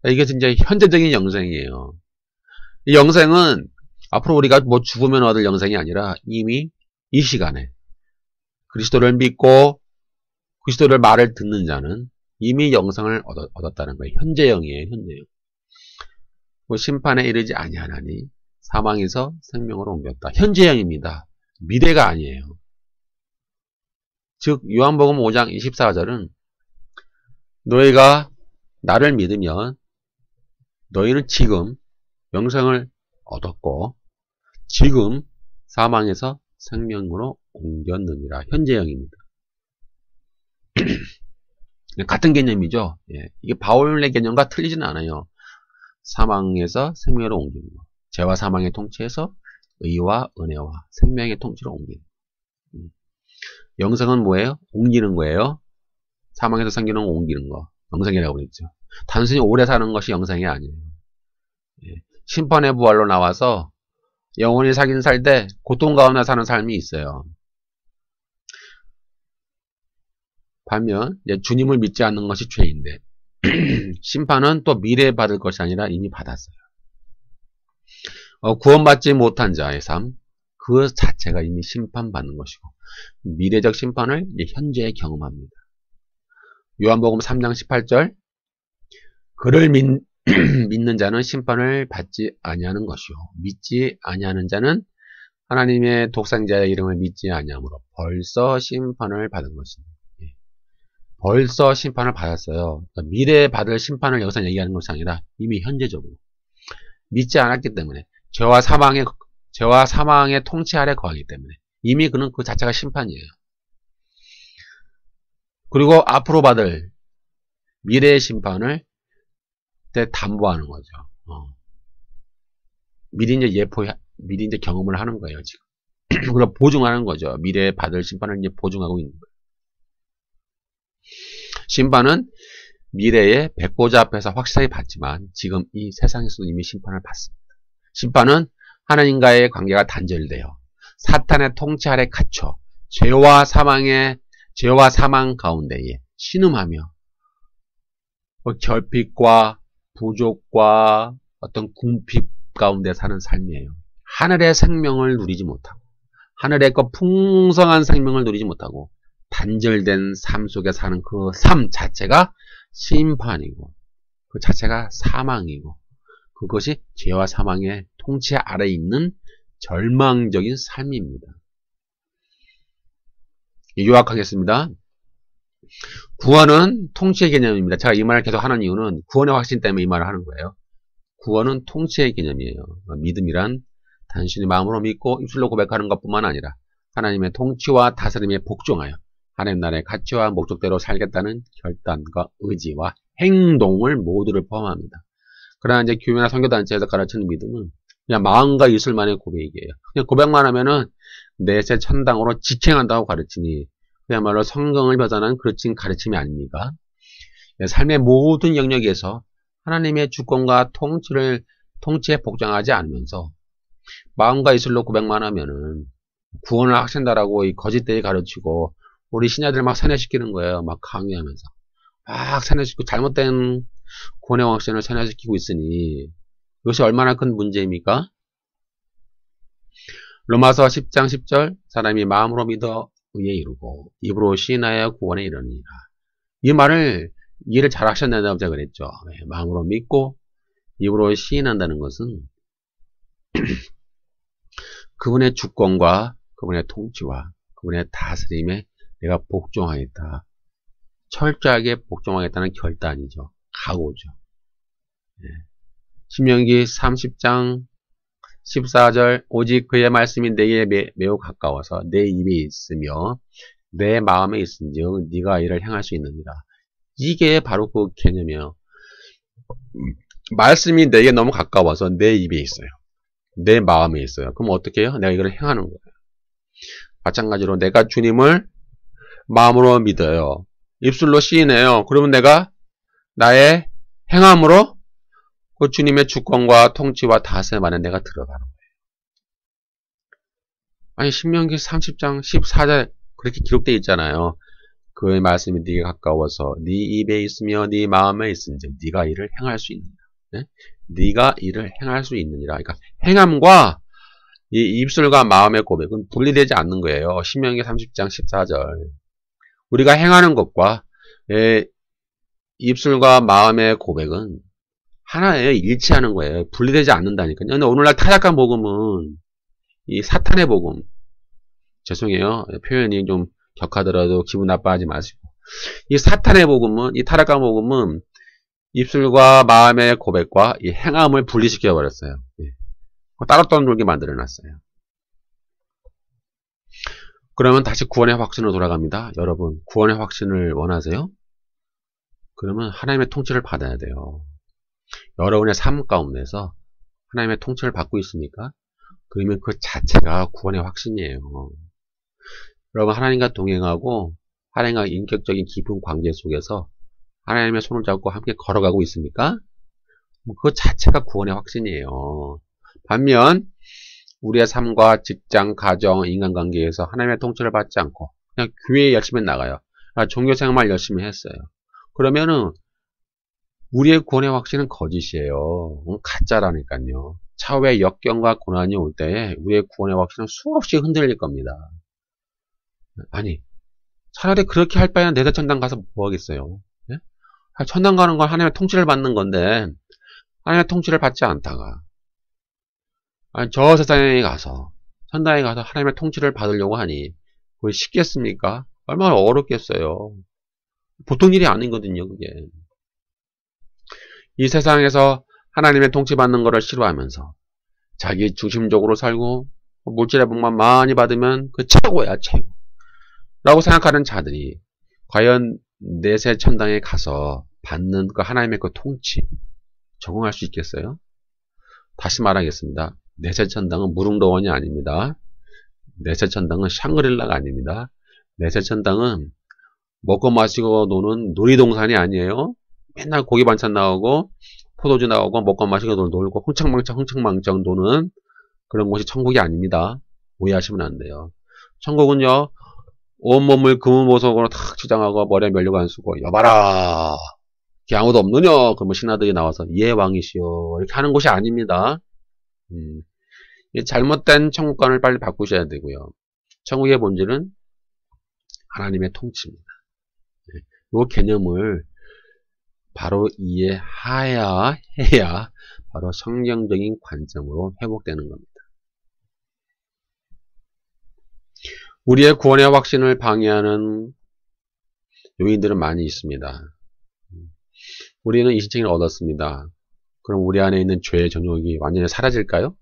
이게 진짜 현재적인 영생이에요. 이 영생은 앞으로 우리가 뭐 죽으면 얻을 영생이 아니라 이미 이 시간에 그리스도를 믿고 그리스도를 말을 듣는 자는 이미 영생을 얻었다는 거예요. 현재형이에요. 현재형. 뭐 심판에 이르지 아니하나니 사망에서 생명으로 옮겼다. 현재형입니다. 미래가 아니에요. 즉 요한복음 5장 24절은 너희가 나를 믿으면 너희는 지금 영생을 얻었고 지금 사망에서 생명으로 옮겼느니라. 현재형입니다. 같은 개념이죠. 예. 이게 바울의 개념과 틀리지는 않아요. 사망에서 생명으로 옮기는 거. 죄와 사망의 통치에서 의와 은혜와 생명의 통치로 옮기는 거. 영생은 뭐예요? 옮기는 거예요. 사망에서 생기는 거 옮기는 거. 영생이라고 그랬죠. 단순히 오래 사는 것이 영생이 아니에요. 예. 심판의 부활로 나와서 영원히 살 때 고통 가운데 사는 삶이 있어요. 반면 주님을 믿지 않는 것이 죄인데 심판은 또 미래에 받을 것이 아니라 이미 받았어요. 구원받지 못한 자의 삶, 그 자체가 이미 심판받는 것이고 미래적 심판을 현재에 경험합니다. 요한복음 3장 18절 그를 믿는 자는 심판을 받지 아니하는 것이요 믿지 아니하는 자는 하나님의 독생자의 이름을 믿지 아니하므로 벌써 심판을 받은 것입니다. 벌써 심판을 받았어요. 그러니까 미래에 받을 심판을 여기서 얘기하는 것이 아니라 이미 현재적으로 믿지 않았기 때문에 죄와 사망의 통치 아래 거하기 때문에 이미 그는 그 자체가 심판이에요. 그리고 앞으로 받을 미래의 심판을 담보하는 거죠. 미리 이제 경험을 하는 거예요, 지금. 그리고 보증하는 거죠. 미래에 받을 심판을 이제 보증하고 있는 거예요. 심판은 미래의 백보자 앞에서 확실하게 받지만 지금 이 세상에서도 이미 심판을 받습니다. 심판은 하나님과의 관계가 단절되어 사탄의 통치 아래 갇혀 죄와 사망 가운데에 신음하며 결핍과 부족과 어떤 궁핍 가운데 사는 삶이에요. 하늘의 생명을 누리지 못하고 하늘의 풍성한 생명을 누리지 못하고 단절된 삶 속에 사는 그 삶 자체가 심판이고 그 자체가 사망이고 그것이 죄와 사망의 통치 아래에 있는 절망적인 삶입니다. 요약하겠습니다. 구원은 통치의 개념입니다. 제가 이 말을 계속 하는 이유는 구원의 확신 때문에 이 말을 하는 거예요. 구원은 통치의 개념이에요. 믿음이란 단순히 마음으로 믿고 입술로 고백하는 것뿐만 아니라 하나님의 통치와 다스림에 복종하여 하나님 나라의 가치와 목적대로 살겠다는 결단과 의지와 행동을 모두를 포함합니다. 그러나 이제 교회나 선교단체에서 가르치는 믿음은 그냥 마음과 입술만의 고백이에요. 그냥 고백만 하면은 내세 천당으로 직행한다고 가르치니 그야말로 성경을 벗어난 그렇진 가르침이 아닙니까? 삶의 모든 영역에서 하나님의 주권과 통치에 복종하지 않으면서 마음과 입술로 고백만 하면은 구원을 하신다라고 이 거짓되게 가르치고 우리 신자들 막 세뇌시키는 거예요. 막 강요하면서 막 세뇌시키고 잘못된 구원의 확신을 세뇌시키고 있으니 이것이 얼마나 큰 문제입니까? 로마서 10장 10절 사람이 마음으로 믿어 의에 이르고 입으로 시인하여 구원에 이르니라. 이 말을 이해를 잘 하셨나요? 제가 그랬죠. 마음으로 믿고 입으로 시인한다는 것은 그분의 주권과 그분의 통치와 그분의 다스림에 내가 복종하겠다. 철저하게 복종하겠다는 결단이죠. 각오죠. 신명기 30장 14절 오직 그의 말씀이 내게 매우 가까워서 내 입에 있으며 내 마음에 있은즉 네가 이를 행할 수 있느니라. 이게 바로 그 개념이에요. 말씀이 내게 너무 가까워서 내 입에 있어요. 내 마음에 있어요. 그럼 어떻게 해요? 내가 이걸 행하는 거예요. 마찬가지로 내가 주님을 마음으로 믿어요. 입술로 시인해요. 그러면 내가 나의 행함으로 그 주님의 주권과 통치와 다스림 안에 내가 들어가는 거예요. 아니 신명기 30장 14절 그렇게 기록되어 있잖아요. 그의 말씀이 네게 가까워서 네 입에 있으며 네 마음에 있은즉 네가 이를 행할 수 있느니라. 네? 네가 이를 행할 수 있느니라. 그러니까 행함과 이 입술과 마음의 고백은 분리되지 않는 거예요. 신명기 30장 14절 우리가 행하는 것과 입술과 마음의 고백은 하나예요. 일치하는 거예요. 분리되지 않는다니까요. 근데 오늘날 타락한 복음은 이 사탄의 복음. 죄송해요. 표현이 좀 격하더라도 기분 나빠하지 마시고. 이 사탄의 복음은, 이 타락한 복음은 입술과 마음의 고백과 이 행함을 분리시켜 버렸어요. 따로 놀게 만들어 놨어요. 그러면 다시 구원의 확신으로 돌아갑니다. 여러분, 구원의 확신을 원하세요? 그러면 하나님의 통치를 받아야 돼요. 여러분의 삶 가운데서 하나님의 통치를 받고 있습니까? 그러면 그 자체가 구원의 확신이에요. 여러분 하나님과 동행하고 하나님과 인격적인 깊은 관계 속에서 하나님의 손을 잡고 함께 걸어가고 있습니까? 그 자체가 구원의 확신이에요. 반면 우리의 삶과 직장, 가정, 인간관계에서 하나님의 통치를 받지 않고 그냥 교회에 열심히 나가요. 종교생활 열심히 했어요. 그러면은 우리의 구원의 확신은 거짓이에요. 가짜라니까요. 차후에 역경과 고난이 올 때에 우리의 구원의 확신은 수없이 흔들릴 겁니다. 아니 차라리 그렇게 할 바에는 내세 천당 가서 뭐 하겠어요? 예? 천당 가는 건 하나님의 통치를 받는 건데 하나님의 통치를 받지 않다가 아니, 저 세상에 가서 천당에 가서 하나님의 통치를 받으려고 하니 그게 쉽겠습니까? 얼마나 어렵겠어요. 보통 일이 아니거든요. 그게 이 세상에서 하나님의 통치받는 것을 싫어하면서 자기 중심적으로 살고 물질의 복만 많이 받으면 그 최고야 최고 라고 생각하는 자들이 과연 내세 천당에 가서 받는 그 하나님의 그 통치 적응할 수 있겠어요? 다시 말하겠습니다. 내세 천당은 무릉도원이 아닙니다. 내세 천당은 샹그릴라가 아닙니다. 내세 천당은 먹고 마시고 노는 놀이동산이 아니에요. 맨날 고기 반찬 나오고 포도주 나오고 먹고 마시고 놀고 흥청망청 노는 그런 곳이 천국이 아닙니다. 오해하시면 안 돼요. 천국은요 온몸을 금은보석으로 탁 치장하고 머리에 면류관 쓰고 여봐라 이게 아무도 없느냐 그러면 신하들이 나와서 예 왕이시여 이렇게 하는 곳이 아닙니다. 잘못된 천국관을 빨리 바꾸셔야 되고요. 천국의 본질은 하나님의 통치입니다. 이 개념을 바로 해야 바로 성경적인 관점으로 회복되는 겁니다. 우리의 구원의 확신을 방해하는 요인들은 많이 있습니다. 우리는 이신칭을 얻었습니다. 그럼 우리 안에 있는 죄의 정욕이 완전히 사라질까요?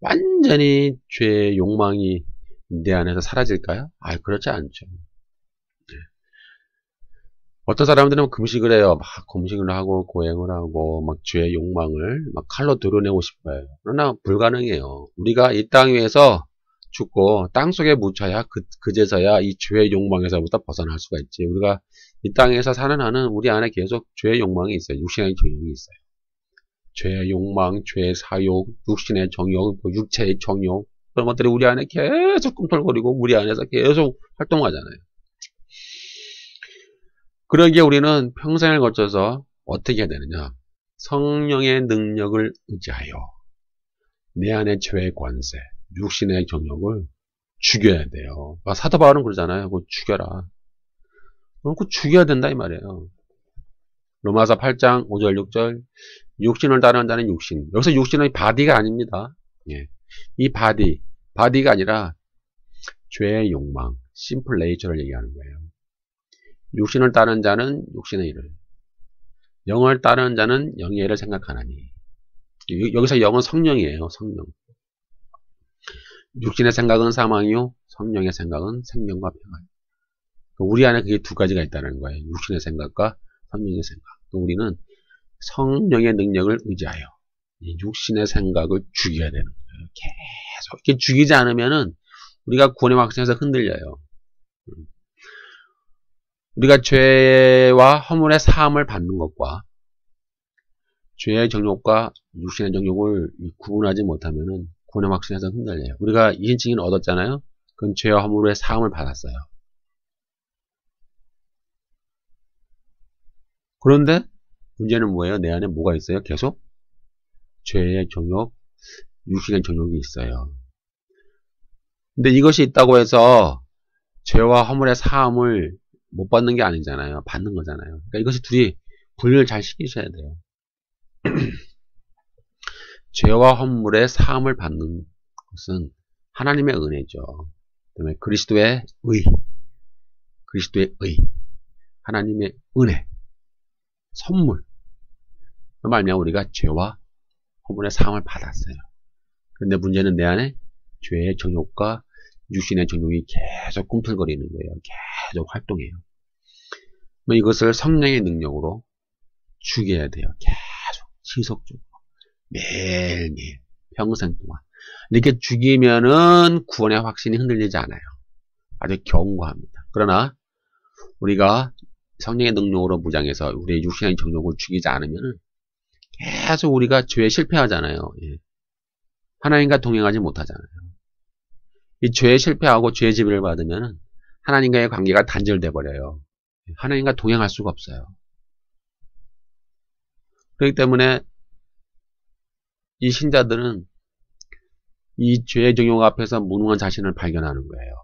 완전히 죄의 욕망이 내 안에서 사라질까요? 그렇지 않죠. 어떤 사람들은 금식을 해요. 막 금식을 하고 고행을 하고 막 죄의 욕망을 막 칼로 드러내고 싶어요. 그러나 불가능해요. 우리가 이 땅 위에서 죽고 땅 속에 묻혀야 그제서야 이 죄의 욕망에서부터 벗어날 수가 있지. 우리가 이 땅에서 사는 한은 우리 안에 계속 죄의 욕망이 있어요. 육신의 정욕이 있어요. 죄의 욕망, 죄의 사욕, 육신의 정욕, 육체의 정욕, 그런 것들이 우리 안에 계속 꿈틀거리고 우리 안에서 계속 활동하잖아요. 그러기에 우리는 평생을 거쳐서 어떻게 해야 되느냐? 성령의 능력을 의지하여 내 안의 죄의 권세, 육신의 정욕을 죽여야 돼요. 사도 바울은 그러잖아요. 그거 죽여라. 그럼 그거 죽여야 된다 이 말이에요. 로마서 8장 5절 6절 육신을 따르는 자는 육신. 여기서 육신은 바디가 아닙니다. 이 바디가 아니라 죄의 욕망, 심플 네이처를 얘기하는 거예요. 육신을 따르는 자는 육신의 일을, 영을 따르는 자는 영의 일을 생각하나니. 여기서 영은 성령이에요. 성령. 육신의 생각은 사망이요, 성령의 생각은 생명과 평안. 우리 안에 그게 두 가지가 있다는 거예요. 육신의 생각과 성령의 생각. 우리는 성령의 능력을 의지하여 이 육신의 생각을 죽여야 되는 거예요. 계속 이렇게 죽이지 않으면은 우리가 구원의 확신에서 흔들려요. 우리가 죄와 허물의 사함을 받는 것과 죄의 정욕과 육신의 정욕을 구분하지 못하면은 구원의 확신에서 흔들려요. 우리가 이신칭을 얻었잖아요. 그건 죄와 허물의 사함을 받았어요. 그런데 문제는 뭐예요? 내 안에 뭐가 있어요? 계속 죄의 정욕, 육신의 정욕이 있어요. 근데 이것이 있다고 해서 죄와 허물의 사함을 못 받는 게 아니잖아요. 받는 거잖아요. 그러니까 이것이 둘이 분리를 잘 시키셔야 돼요. 죄와 허물의 사함을 받는 것은 하나님의 은혜죠. 그다음에 그리스도의 의, 하나님의 은혜, 선물. 그 말미암아 우리가 죄와 허물의 사함을 받았어요. 그런데 문제는 내 안에 죄의 정욕과 육신의 정욕이 계속 꿈틀거리는 거예요. 계속 활동해요. 이것을 성령의 능력으로 죽여야 돼요. 계속 지속적으로 매일매일 평생 동안 이렇게 죽이면은 구원의 확신이 흔들리지 않아요. 아주 견고합니다. 그러나 우리가 성령의 능력으로 무장해서 우리의 육신의 정욕을 죽이지 않으면은 계속 우리가 죄에 실패하잖아요. 하나님과 동행하지 못하잖아요. 이 죄에 실패하고 죄의 지배를 받으면은 하나님과의 관계가 단절돼 버려요. 하나님과 동행할 수가 없어요. 그렇기 때문에 이 신자들은 이 죄의 정욕 앞에서 무능한 자신을 발견하는 거예요.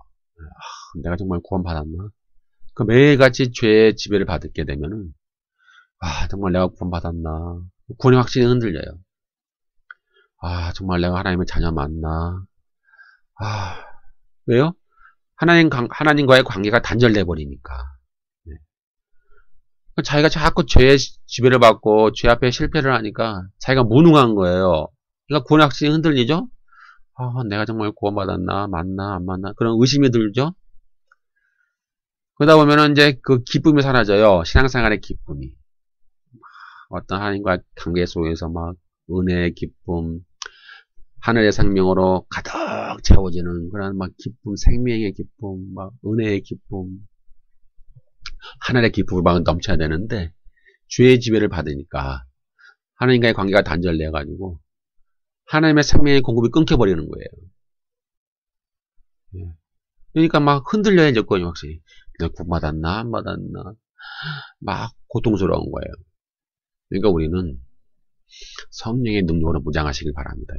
내가 정말 구원받았나? 그 매일같이 죄의 지배를 받게 되면은 정말 내가 구원받았나? 구원의 확신이 흔들려요. 정말 내가 하나님의 자녀 맞나? 왜요? 하나님과의 관계가 단절돼 버리니까. 자기가 자꾸 죄의 지배를 받고 죄 앞에 실패를 하니까 자기가 무능한 거예요. 그러니까 구원의 확신이 흔들리죠? 내가 정말 구원받았나? 맞나? 안 맞나? 그런 의심이 들죠? 그러다 보면은 이제 그 기쁨이 사라져요. 신앙생활의 기쁨이. 어떤 하나님과 관계 속에서 막 은혜의 기쁨, 하늘의 생명으로 가득 채워지는 그런 막 기쁨, 생명의 기쁨, 막 은혜의 기쁨, 하늘의 기쁨을 막 넘쳐야 되는데 죄의 지배를 받으니까 하나님과의 관계가 단절돼 가지고 하나님의 생명의 공급이 끊겨버리는 거예요. 그러니까 막 흔들려야 여건이 확실히 내가 구원받았나 안 받았나 막 고통스러운 거예요. 그러니까 우리는 성령의 능력으로 무장하시길 바랍니다.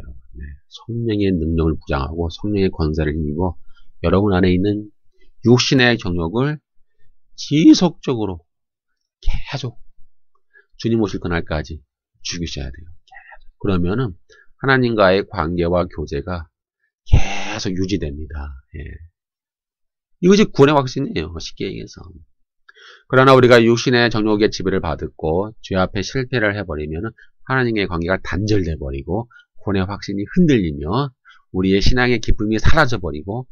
성령의 능력을 무장하고 성령의 권세를 힘입어 여러분 안에 있는 육신의 정욕을 지속적으로 계속 주님 오실 그날까지 죽이셔야 돼요. 그러면은 하나님과의 관계와 교제가 계속 유지됩니다. 예. 이것이 구원의 확신이에요. 쉽게 얘기해서. 그러나 우리가 육신의 정욕의 지배를 받고 죄 앞에 실패를 해버리면 하나님과의 관계가 단절돼 버리고 구원의 확신이 흔들리며 우리의 신앙의 기쁨이 사라져 버리고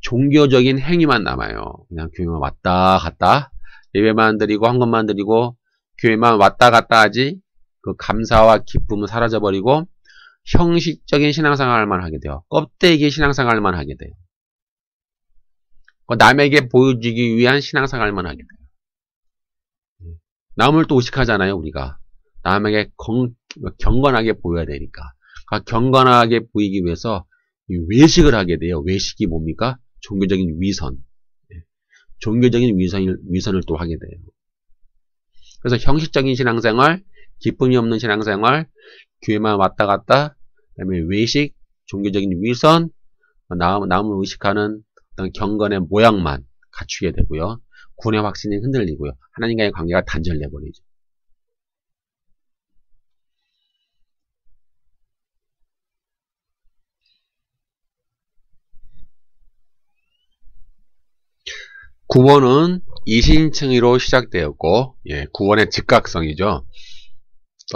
종교적인 행위만 남아요. 그냥 교회만 왔다 갔다 예배만 드리고 헌금만 드리고 교회만 왔다 갔다 하지 그 감사와 기쁨은 사라져 버리고 형식적인 신앙생활만 하게 돼요. 껍데기 신앙생활만 하게 돼요. 남에게 보여주기 위한 신앙생활만 하게 돼요. 남을 또 의식하잖아요, 우리가. 남에게 경건하게 보여야 되니까. 그러니까 경건하게 보이기 위해서 외식을 하게 돼요. 외식이 뭡니까? 종교적인 위선. 종교적인 위선을 또 하게 돼요. 그래서 형식적인 신앙생활, 기쁨이 없는 신앙생활, 교회만 왔다 갔다, 그다음에 외식, 종교적인 위선, 남을 의식하는 어떤 경건의 모양만 갖추게 되고요. 구원의 확신이 흔들리고요. 하나님과의 관계가 단절돼 버리죠. 구원은 이신칭의로 시작되었고, 예, 구원의 즉각성이죠.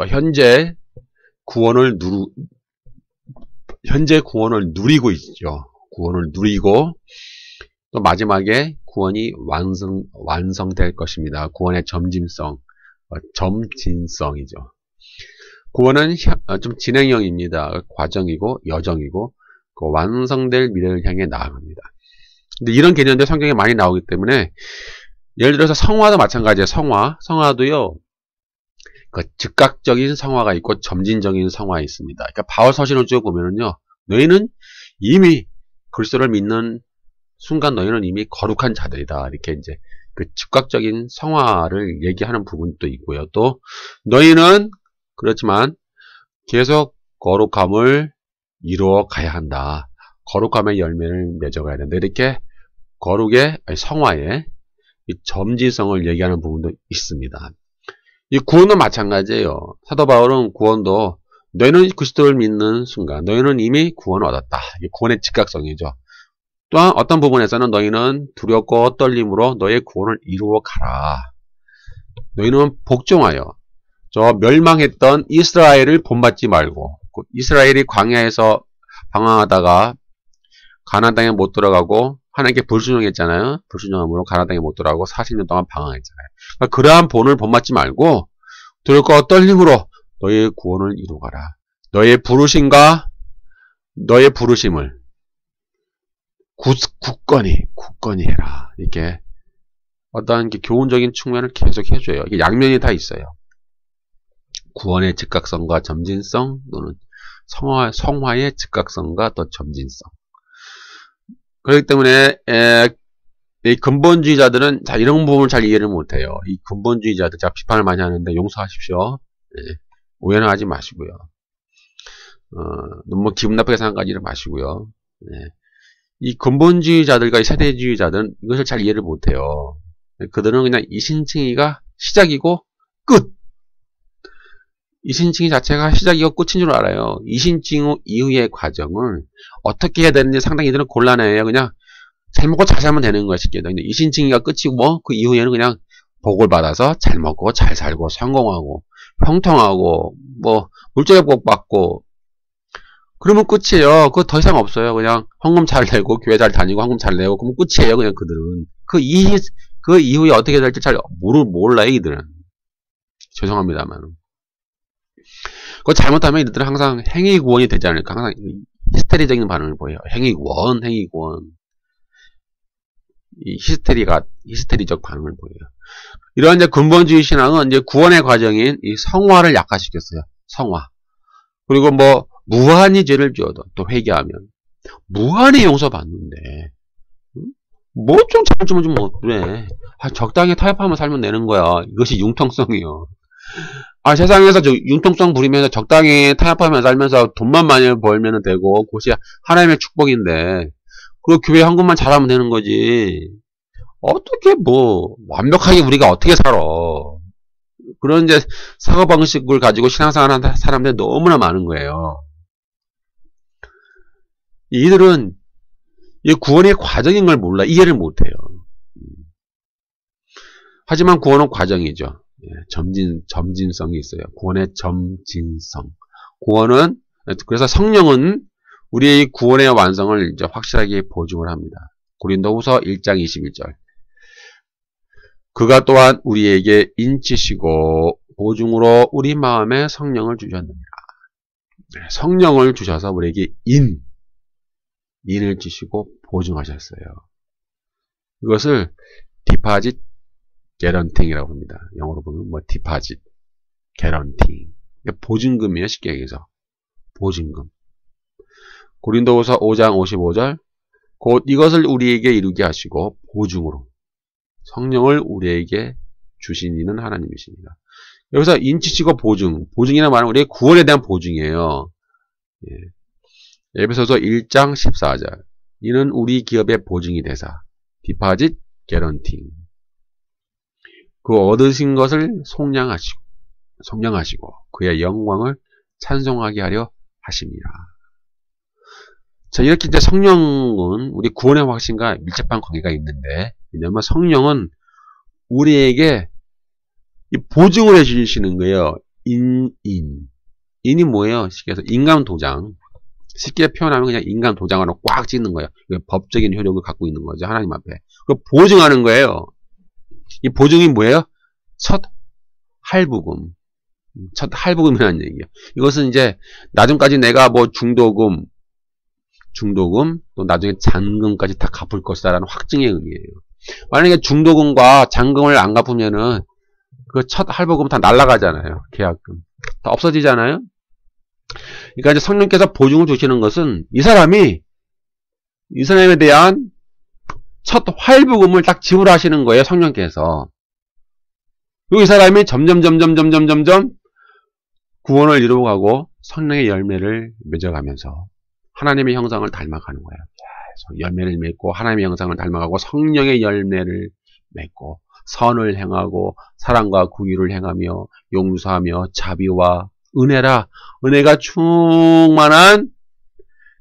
현재 구원을 누리고 있죠. 구원을 누리고 또 마지막에 구원이 완성될 것입니다. 구원의 점진성이죠. 구원은 좀 진행형입니다. 과정이고 여정이고 그 완성될 미래를 향해 나아갑니다. 근데 이런 개념들 성경에 많이 나오기 때문에 예를 들어서 성화도 마찬가지예요. 성화도요. 그 즉각적인 성화가 있고 점진적인 성화가 있습니다. 그러니까 바울 서신을 쭉 보면은요. 너희는 이미 그리스도를 믿는 순간 너희는 이미 거룩한 자들이다. 이렇게 이제 그 즉각적인 성화를 얘기하는 부분도 있고요. 또 너희는 그렇지만 계속 거룩함을 이루어 가야 한다. 거룩함의 열매를 맺어가야 된다. 이렇게 거룩의 성화의 점진성을 얘기하는 부분도 있습니다. 이 구원은 마찬가지예요. 사도 바울은 구원도 너희는 그리스도를 믿는 순간 너희는 이미 구원을 얻었다. 이게 구원의 즉각성이죠. 또한 어떤 부분에서는 너희는 두렵고 떨림으로 너의 구원을 이루어 가라. 너희는 복종하여 저 멸망했던 이스라엘을 본받지 말고 이스라엘이 광야에서 방황하다가 가나안 땅에 못 들어가고 하나님께 불순종했잖아요. 불순종함으로 가나안 땅에 못 들어가고 40년 동안 방황했잖아요. 그러니까 그러한 본을 본받지 말고 두렵고 떨림으로 너의 구원을 이루어가라. 너의 부르심과 너의 부르심을 굳건히 해라. 이렇게 어떠한 교훈적인 측면을 계속 해줘요. 이게 양면이 다 있어요. 구원의 즉각성과 점진성 또는 성화의 즉각성과 또 점진성. 그렇기 때문에 이 근본주의자들은 이런 부분을 잘 이해를 못해요. 이 근본주의자들 제가 비판을 많이 하는데 용서하십시오. 오해는 하지 마시고요. 너무 기분 나쁘게 생각하지는 마시고요. 이 근본주의자들과 이 세대주의자들은 이것을 잘 이해를 못해요. 그들은 그냥 이신칭의가 시작이고 끝! 이신칭의 자체가 시작이고 끝인 줄 알아요. 이신칭 이후의 과정을 어떻게 해야 되는지 상당히 이들은 곤란해요. 그냥 잘 먹고 잘 살면 되는 거야, 쉽게. 근데 이신칭의가 끝이고 그 이후에는 그냥 복을 받아서 잘 먹고 잘 살고 성공하고 형통하고 물질의 복 받고 그러면 끝이에요. 그거 더 이상 없어요. 그냥 헌금 잘 내고 교회 잘 다니고 헌금 잘 내고 그러면 끝이에요. 그냥 그들은 그 이후에 어떻게 될지 잘 몰라요. 이들은 죄송합니다만. 그거 잘못하면 이들은 항상 행위구원이 되지 않을까. 항상 히스테리적인 반응을 보여요. 행위구원. 이 히스테리적 반응을 보여요. 이러한 이제 근본주의 신앙은 이제 구원의 과정인 이 성화를 약화시켰어요. 성화. 그리고 무한히 죄를 지어도 또 회개하면 무한히 용서받는데 좀 잘못하면 좀 그래. 적당히 타협하면 살면 되는 거야. 이것이 융통성이요. 세상에서 융통성 부리면서 적당히 타협하며 살면서 돈만 많이 벌면 되고 그것이 하나님의 축복인데 그리고 교회 헌금만 잘하면 되는 거지. 어떻게 완벽하게 우리가 어떻게 살아. 그런 이제 사고방식을 가지고 신앙생활 하는 사람들이 너무나 많은 거예요. 이들은 이 구원의 과정인 걸 몰라. 이해를 못해요. 하지만 구원은 과정이죠. 점진성이 있어요. 구원의 점진성. 구원은, 그래서 성령은 우리의 구원의 완성을 이제 확실하게 보증을 합니다. 고린도후서 1장 21절. 그가 또한 우리에게 인치시고 보증으로 우리 마음에 성령을 주셨느니라. 성령을 주셔서 우리에게 인을 주시고 보증하셨어요. 이것을 디파짓 개런팅이라고 합니다. 영어로 보면 뭐 디파짓 개런팅. 보증금이에요. 쉽게 얘기해서 보증금. 고린도후서 5장 55절. 곧 이것을 우리에게 이루게 하시고 보증으로 성령을 우리에게 주신 이는 하나님이십니다. 여기서 인치시고 보증이라는 말은 우리의 구원에 대한 보증이에요. 에베소서 1장 14절. 이는 우리 기업의 보증이 되사 디파짓 개런팅. 그 얻으신 것을 속량하시고 그의 영광을 찬송하게 하려 하십니다. 자, 이렇게 이제 성령은 우리 구원의 확신과 밀접한 관계가 있는데, 왜냐면 성령은 우리에게 이 보증을 해주시는 거예요. 인이 뭐예요? 쉽게 해서 인감 도장. 쉽게 표현하면 그냥 인감 도장으로 꽉 찍는 거예요. 법적인 효력을 갖고 있는 거죠. 하나님 앞에. 그 보증하는 거예요. 이 보증이 뭐예요? 첫 할부금. 첫 할부금이라는 얘기예요. 이것은 이제 나중까지 내가 뭐 중도금, 또 나중에 잔금까지 다 갚을 것이다라는 확증의 의미예요. 만약에 중도금과 잔금을 안 갚으면은 그 첫 할부금 다 날아가잖아요. 계약금. 다 없어지잖아요. 그러니까 이제 성령께서 보증을 주시는 것은 이 사람에 대한 첫 할부금을 딱 지불하시는 거예요. 성령께서. 그리고 이 사람이 점점 구원을 이루어가고 성령의 열매를 맺어가면서 하나님의 형상을 닮아가는 거예요. 계속 열매를 맺고 하나님의 형상을 닮아가고 성령의 열매를 맺고 선을 행하고 사랑과 긍휼을 행하며 용서하며 자비와 은혜가 충만한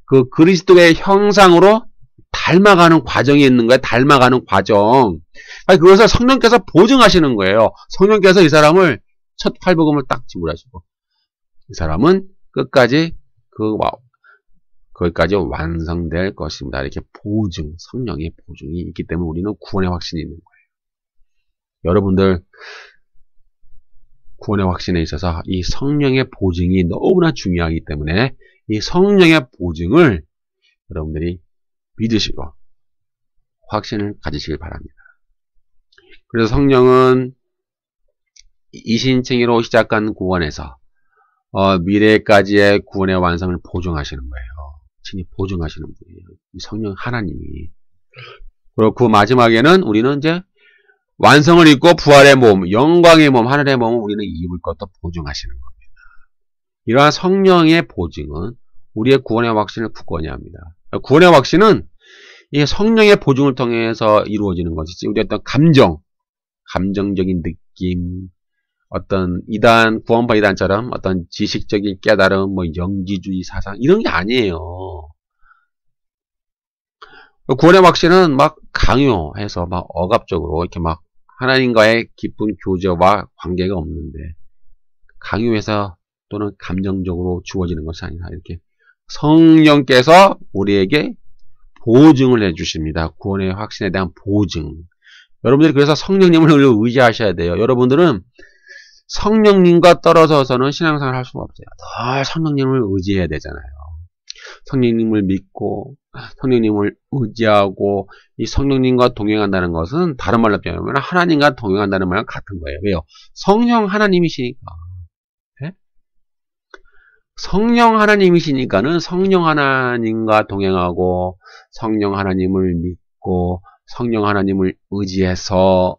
그 그리스도의 형상으로 닮아가는 과정이 있는 거예요. 닮아가는 과정. 그것을 성령께서 보증하시는 거예요. 성령께서 이 사람을 첫 할부금을 딱 지불하시고 이 사람은 끝까지 거기까지 완성될 것입니다. 이렇게 성령의 보증이 있기 때문에 우리는 구원의 확신이 있는 거예요. 여러분들 구원의 확신에 있어서 이 성령의 보증이 너무나 중요하기 때문에 이 성령의 보증을 여러분들이 믿으시고 확신을 가지시길 바랍니다. 그래서 성령은 이신칭의로 시작한 구원에서 미래까지의 구원의 완성을 보증하시는 거예요. 친히 보증하시는 분이에요. 성령 하나님이. 그리고 그 마지막에는 우리는 이제 완성을 입고 부활의 몸, 영광의 몸, 하늘의 몸을 우리는 입을 것도 보증하시는 겁니다. 이러한 성령의 보증은 우리의 구원의 확신을 굳건히 합니다. 구원의 확신은 이 성령의 보증을 통해서 이루어지는 것이지 우리의 어떤 감정적인 느낌, 어떤 구원파 이단처럼 어떤 지식적인 깨달음, 뭐 영지주의 사상 이런 게 아니에요. 구원의 확신은 막 강요해서 막 억압적으로 이렇게 막 하나님과의 깊은 교제와 관계가 없는데 강요해서 또는 감정적으로 주어지는 것이 아니라 이렇게 성령께서 우리에게 보증을 해주십니다. 구원의 확신에 대한 보증. 여러분들이 그래서 성령님을 의지하셔야 돼요. 여러분들은 성령님과 떨어져서는 신앙생활을 할 수가 없어요. 늘 성령님을 의지해야 되잖아요. 성령님을 믿고 성령님을 의지하고 이 성령님과 동행한다는 것은 다른 말로 표현하면 하나님과 동행한다는 말과 같은 거예요. 왜요? 성령 하나님이시니까. 네? 성령 하나님이시니까는 성령 하나님과 동행하고 성령 하나님을 믿고 성령 하나님을 의지해서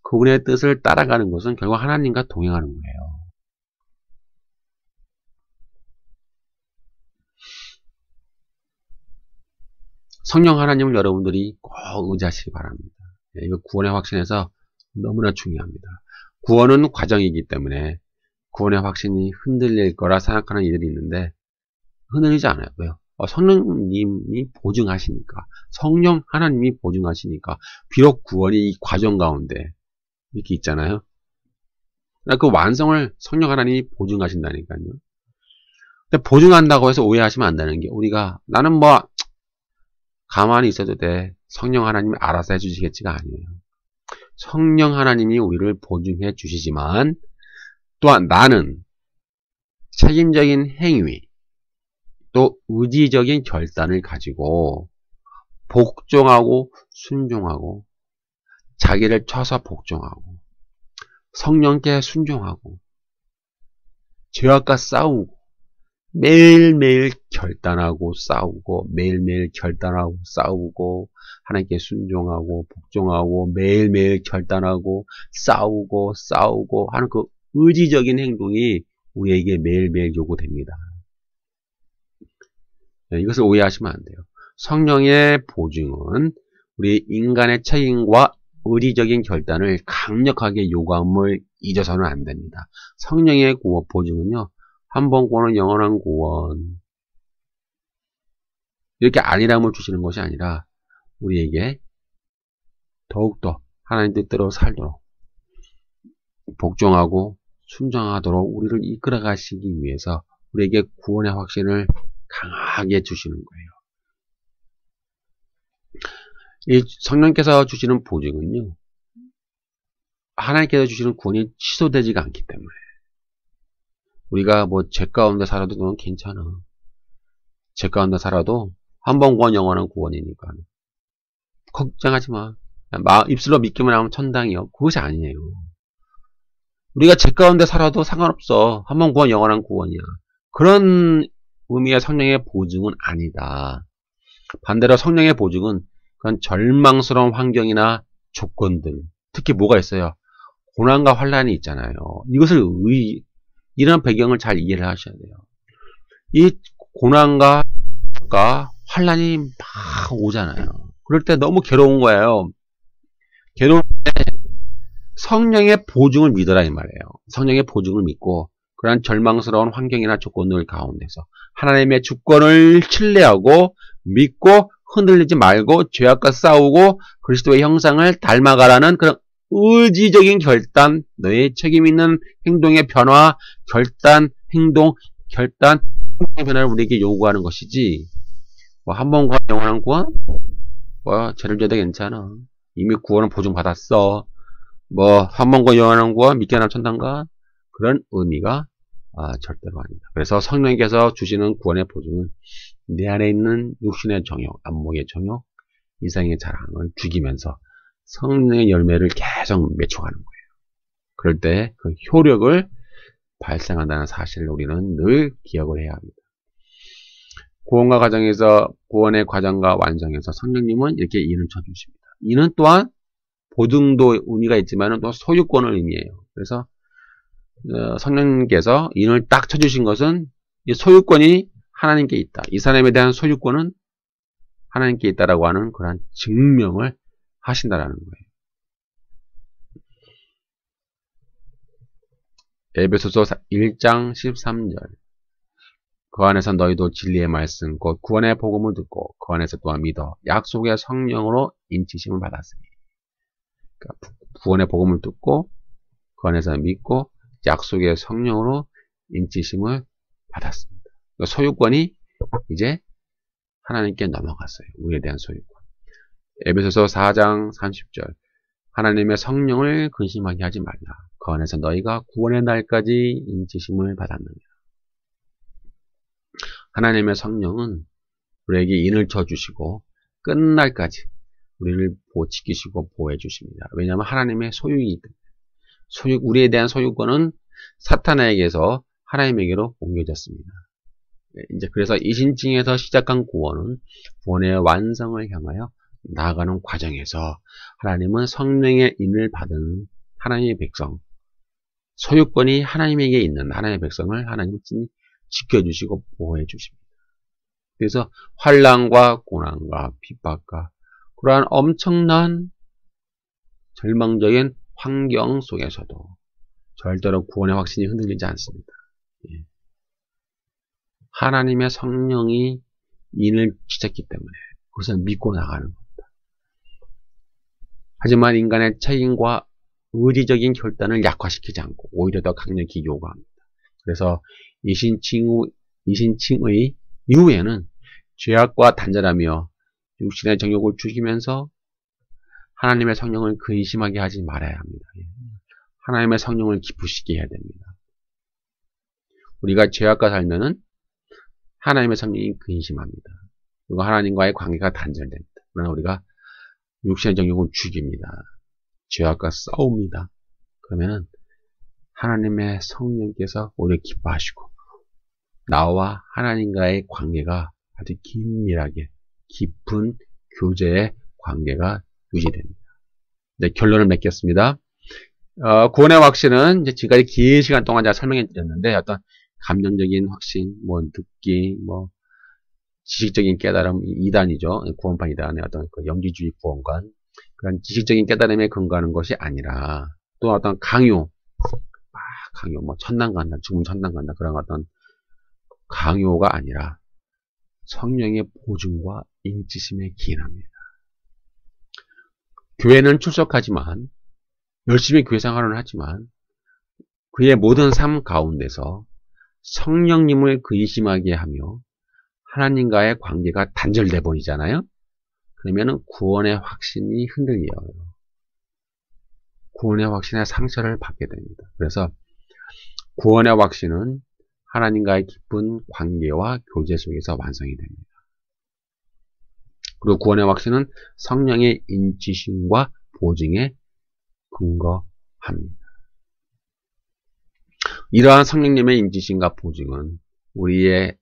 그분의 뜻을 따라가는 것은 결국 하나님과 동행하는 거예요. 성령 하나님을 여러분들이 꼭 의지하시기 바랍니다. 이거 구원의 확신에서 너무나 중요합니다. 구원은 과정이기 때문에 구원의 확신이 흔들릴 거라 생각하는 이들이 있는데 흔들리지 않아요. 왜요? 성령님이 보증하시니까, 성령 하나님이 보증하시니까, 비록 구원이 이 과정 가운데 이렇게 있잖아요. 그 완성을 성령 하나님이 보증하신다니까요. 근데 보증한다고 해서 오해하시면 안 되는 게, 우리가 나는 뭐 가만히 있어도 돼, 성령 하나님이 알아서 해주시겠지가 아니에요. 성령 하나님이 우리를 보증해 주시지만 또한 나는 책임적인 행위 또 의지적인 결단을 가지고 복종하고 순종하고 자기를 쳐서 복종하고 성령께 순종하고 죄악과 싸우고 매일매일 결단하고 싸우고 매일매일 결단하고 싸우고 하나님께 순종하고 복종하고 매일매일 결단하고 싸우고 하는 그 의지적인 행동이 우리에게 매일매일 요구됩니다. 이것을 오해하시면 안 돼요. 성령의 보증은 우리 인간의 책임과 의지적인 결단을 강력하게 요구함을 잊어서는 안 됩니다. 성령의 보증은요, 한 번 구원은 영원한 구원, 이렇게 안일함을 주시는 것이 아니라 우리에게 더욱더 하나님 뜻대로 살도록 복종하고 순종하도록 우리를 이끌어 가시기 위해서 우리에게 구원의 확신을 강하게 주시는 거예요. 이 성령께서 주시는 보증은요, 하나님께서 주시는 구원이 취소되지가 않기 때문에 우리가 뭐 죄 가운데 살아도 그건 괜찮아. 죄 가운데 살아도 한 번 구원 영원한 구원이니까 걱정하지 마. 입술로 믿기만 하면 천당이요. 그것이 아니에요. 우리가 죄 가운데 살아도 상관없어. 한 번 구원 영원한 구원이야. 그런 의미의 성령의 보증은 아니다. 반대로 성령의 보증은 그런 절망스러운 환경이나 조건들, 특히 뭐가 있어요? 고난과 환란이 있잖아요. 이것을 이런 배경을 잘 이해를 하셔야 돼요. 이 고난과 환란이 막 오잖아요. 그럴 때 너무 괴로운 거예요. 괴로울 때 성령의 보증을 믿어라 이 말이에요. 성령의 보증을 믿고 그러한 절망스러운 환경이나 조건들 가운데서 하나님의 주권을 신뢰하고 믿고 흔들리지 말고 죄악과 싸우고 그리스도의 형상을 닮아가라는 그런 의지적인 결단, 너의 책임 있는 행동의 변화, 결단의 변화를 우리에게 요구하는 것이지, 뭐 한 번 구원, 영원한 구원? 뭐 죄를 져도 괜찮아. 이미 구원은 보증받았어. 뭐 한 번 구원, 영원한 구원, 믿게 하면 천당가? 그런 의미가 절대로 아닙니다. 그래서 성령께서 주시는 구원의 보증은 내 안에 있는 육신의 정욕, 안목의 정욕, 이상의 자랑을 죽이면서 성령의 열매를 계속 맺혀가는 거예요. 그럴 때 그 효력을 발생한다는 사실을 우리는 늘 기억을 해야 합니다. 구원과 과정에서 구원의 과정과 완성에서 성령님은 이렇게 인을 쳐주십니다. 인은 또한 보증도 의미가 있지만 또 소유권을 의미해요. 그래서 성령님께서 인을 딱 쳐주신 것은 이 소유권이 하나님께 있다. 이 사람에 대한 소유권은 하나님께 있다라고 하는 그런 증명을 하신다라는 거예요. 에베소서 1장 13절. 그 안에서 너희도 진리의 말씀 곧 구원의 복음을 듣고 그 안에서 또한 믿어 약속의 성령으로 인치심을 받았으니. 그러니까 구원의 복음을 듣고 그 안에서 믿고 약속의 성령으로 인치심을 받았습니다. 그러니까 소유권이 이제 하나님께 넘어갔어요. 우리에 대한 소유권. 에베소서 4장 30절. 하나님의 성령을 근심하게 하지 말라. 그 안에서 너희가 구원의 날까지 인치심을 받았느니라. 하나님의 성령은 우리에게 인을 쳐주시고 끝날까지 우리를 지키시고 보호해 주십니다. 왜냐하면 하나님의 소유이기 때문에. 우리에 대한 소유권은 사탄에게서 하나님에게로 옮겨졌습니다. 이제 그래서 이신층에서 시작한 구원은 구원의 완성을 향하여 나아가는 과정에서 하나님은 성령의 인을 받은 하나님의 백성, 소유권이 하나님에게 있는 하나님의 백성을 하나님은 지켜주시고 보호해 주십니다. 그래서 환난과 고난과 핍박과 그러한 엄청난 절망적인 환경 속에서도 절대로 구원의 확신이 흔들리지 않습니다. 예. 하나님의 성령이 인을 지켰기 때문에 그것을 믿고 나가는 겁니다. 하지만 인간의 책임과 의지적인 결단을 약화시키지 않고 오히려 더 강력히 요구합니다. 그래서 이신칭의 이후에는 죄악과 단절하며 육신의 정욕을 죽이면서 하나님의 성령을 근심하게 하지 말아야 합니다. 하나님의 성령을 기쁘시게 해야 됩니다. 우리가 죄악과 살면은 하나님의 성령이 근심합니다. 그리고 하나님과의 관계가 단절됩니다. 그러나 우리가 육신의 정욕을 죽입니다. 죄악과 싸웁니다. 그러면은 하나님의 성령께서 오히려 기뻐하시고 나와 하나님과의 관계가 아주 긴밀하게 깊은 교제의 관계가 유지됩니다. 네, 결론을 맺겠습니다. 구원의 확신은 이제 지금까지 긴 시간 동안 제가 설명해 드렸는데 어떤 감정적인 확신, 뭐 느낌, 뭐 지식적인 깨달음 2단이죠. 구원파 2단의 어떤 그 영지주의 구원관 그런 지식적인 깨달음에 근거하는 것이 아니라 또 어떤 강요, 뭐 천당 간다, 죽으면 천당 간다 그런 어떤 강요가 아니라 성령의 보증과 인치심에 기인합니다. 교회는 출석하지만 열심히 교회 생활을 하지만 그의 모든 삶 가운데서 성령님을 근심하게 하며 하나님과의 관계가 단절돼 버리잖아요. 그러면은 구원의 확신이 흔들려요. 구원의 확신의 상처를 받게 됩니다. 그래서 구원의 확신은 하나님과의 깊은 관계와 교제 속에서 완성이 됩니다. 그리고 구원의 확신은 성령의 인치심과 보증에 근거합니다. 이러한 성령님의 인치심과 보증은 우리의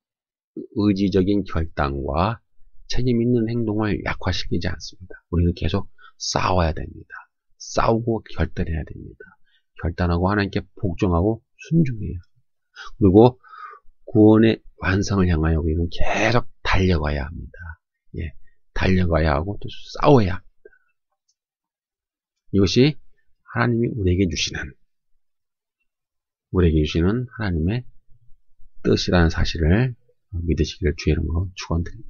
의지적인 결단과 책임 있는 행동을 약화시키지 않습니다. 우리는 계속 싸워야 됩니다. 싸우고 결단해야 됩니다. 결단하고 하나님께 복종하고 순종해야 합니다. 그리고 구원의 완성을 향하여 우리는 계속 달려가야 합니다. 예, 달려가야 하고 또 싸워야 합니다. 이것이 하나님이 우리에게 주시는 하나님의 뜻이라는 사실을 믿으시기를 주의 이름으로 축원드립니다.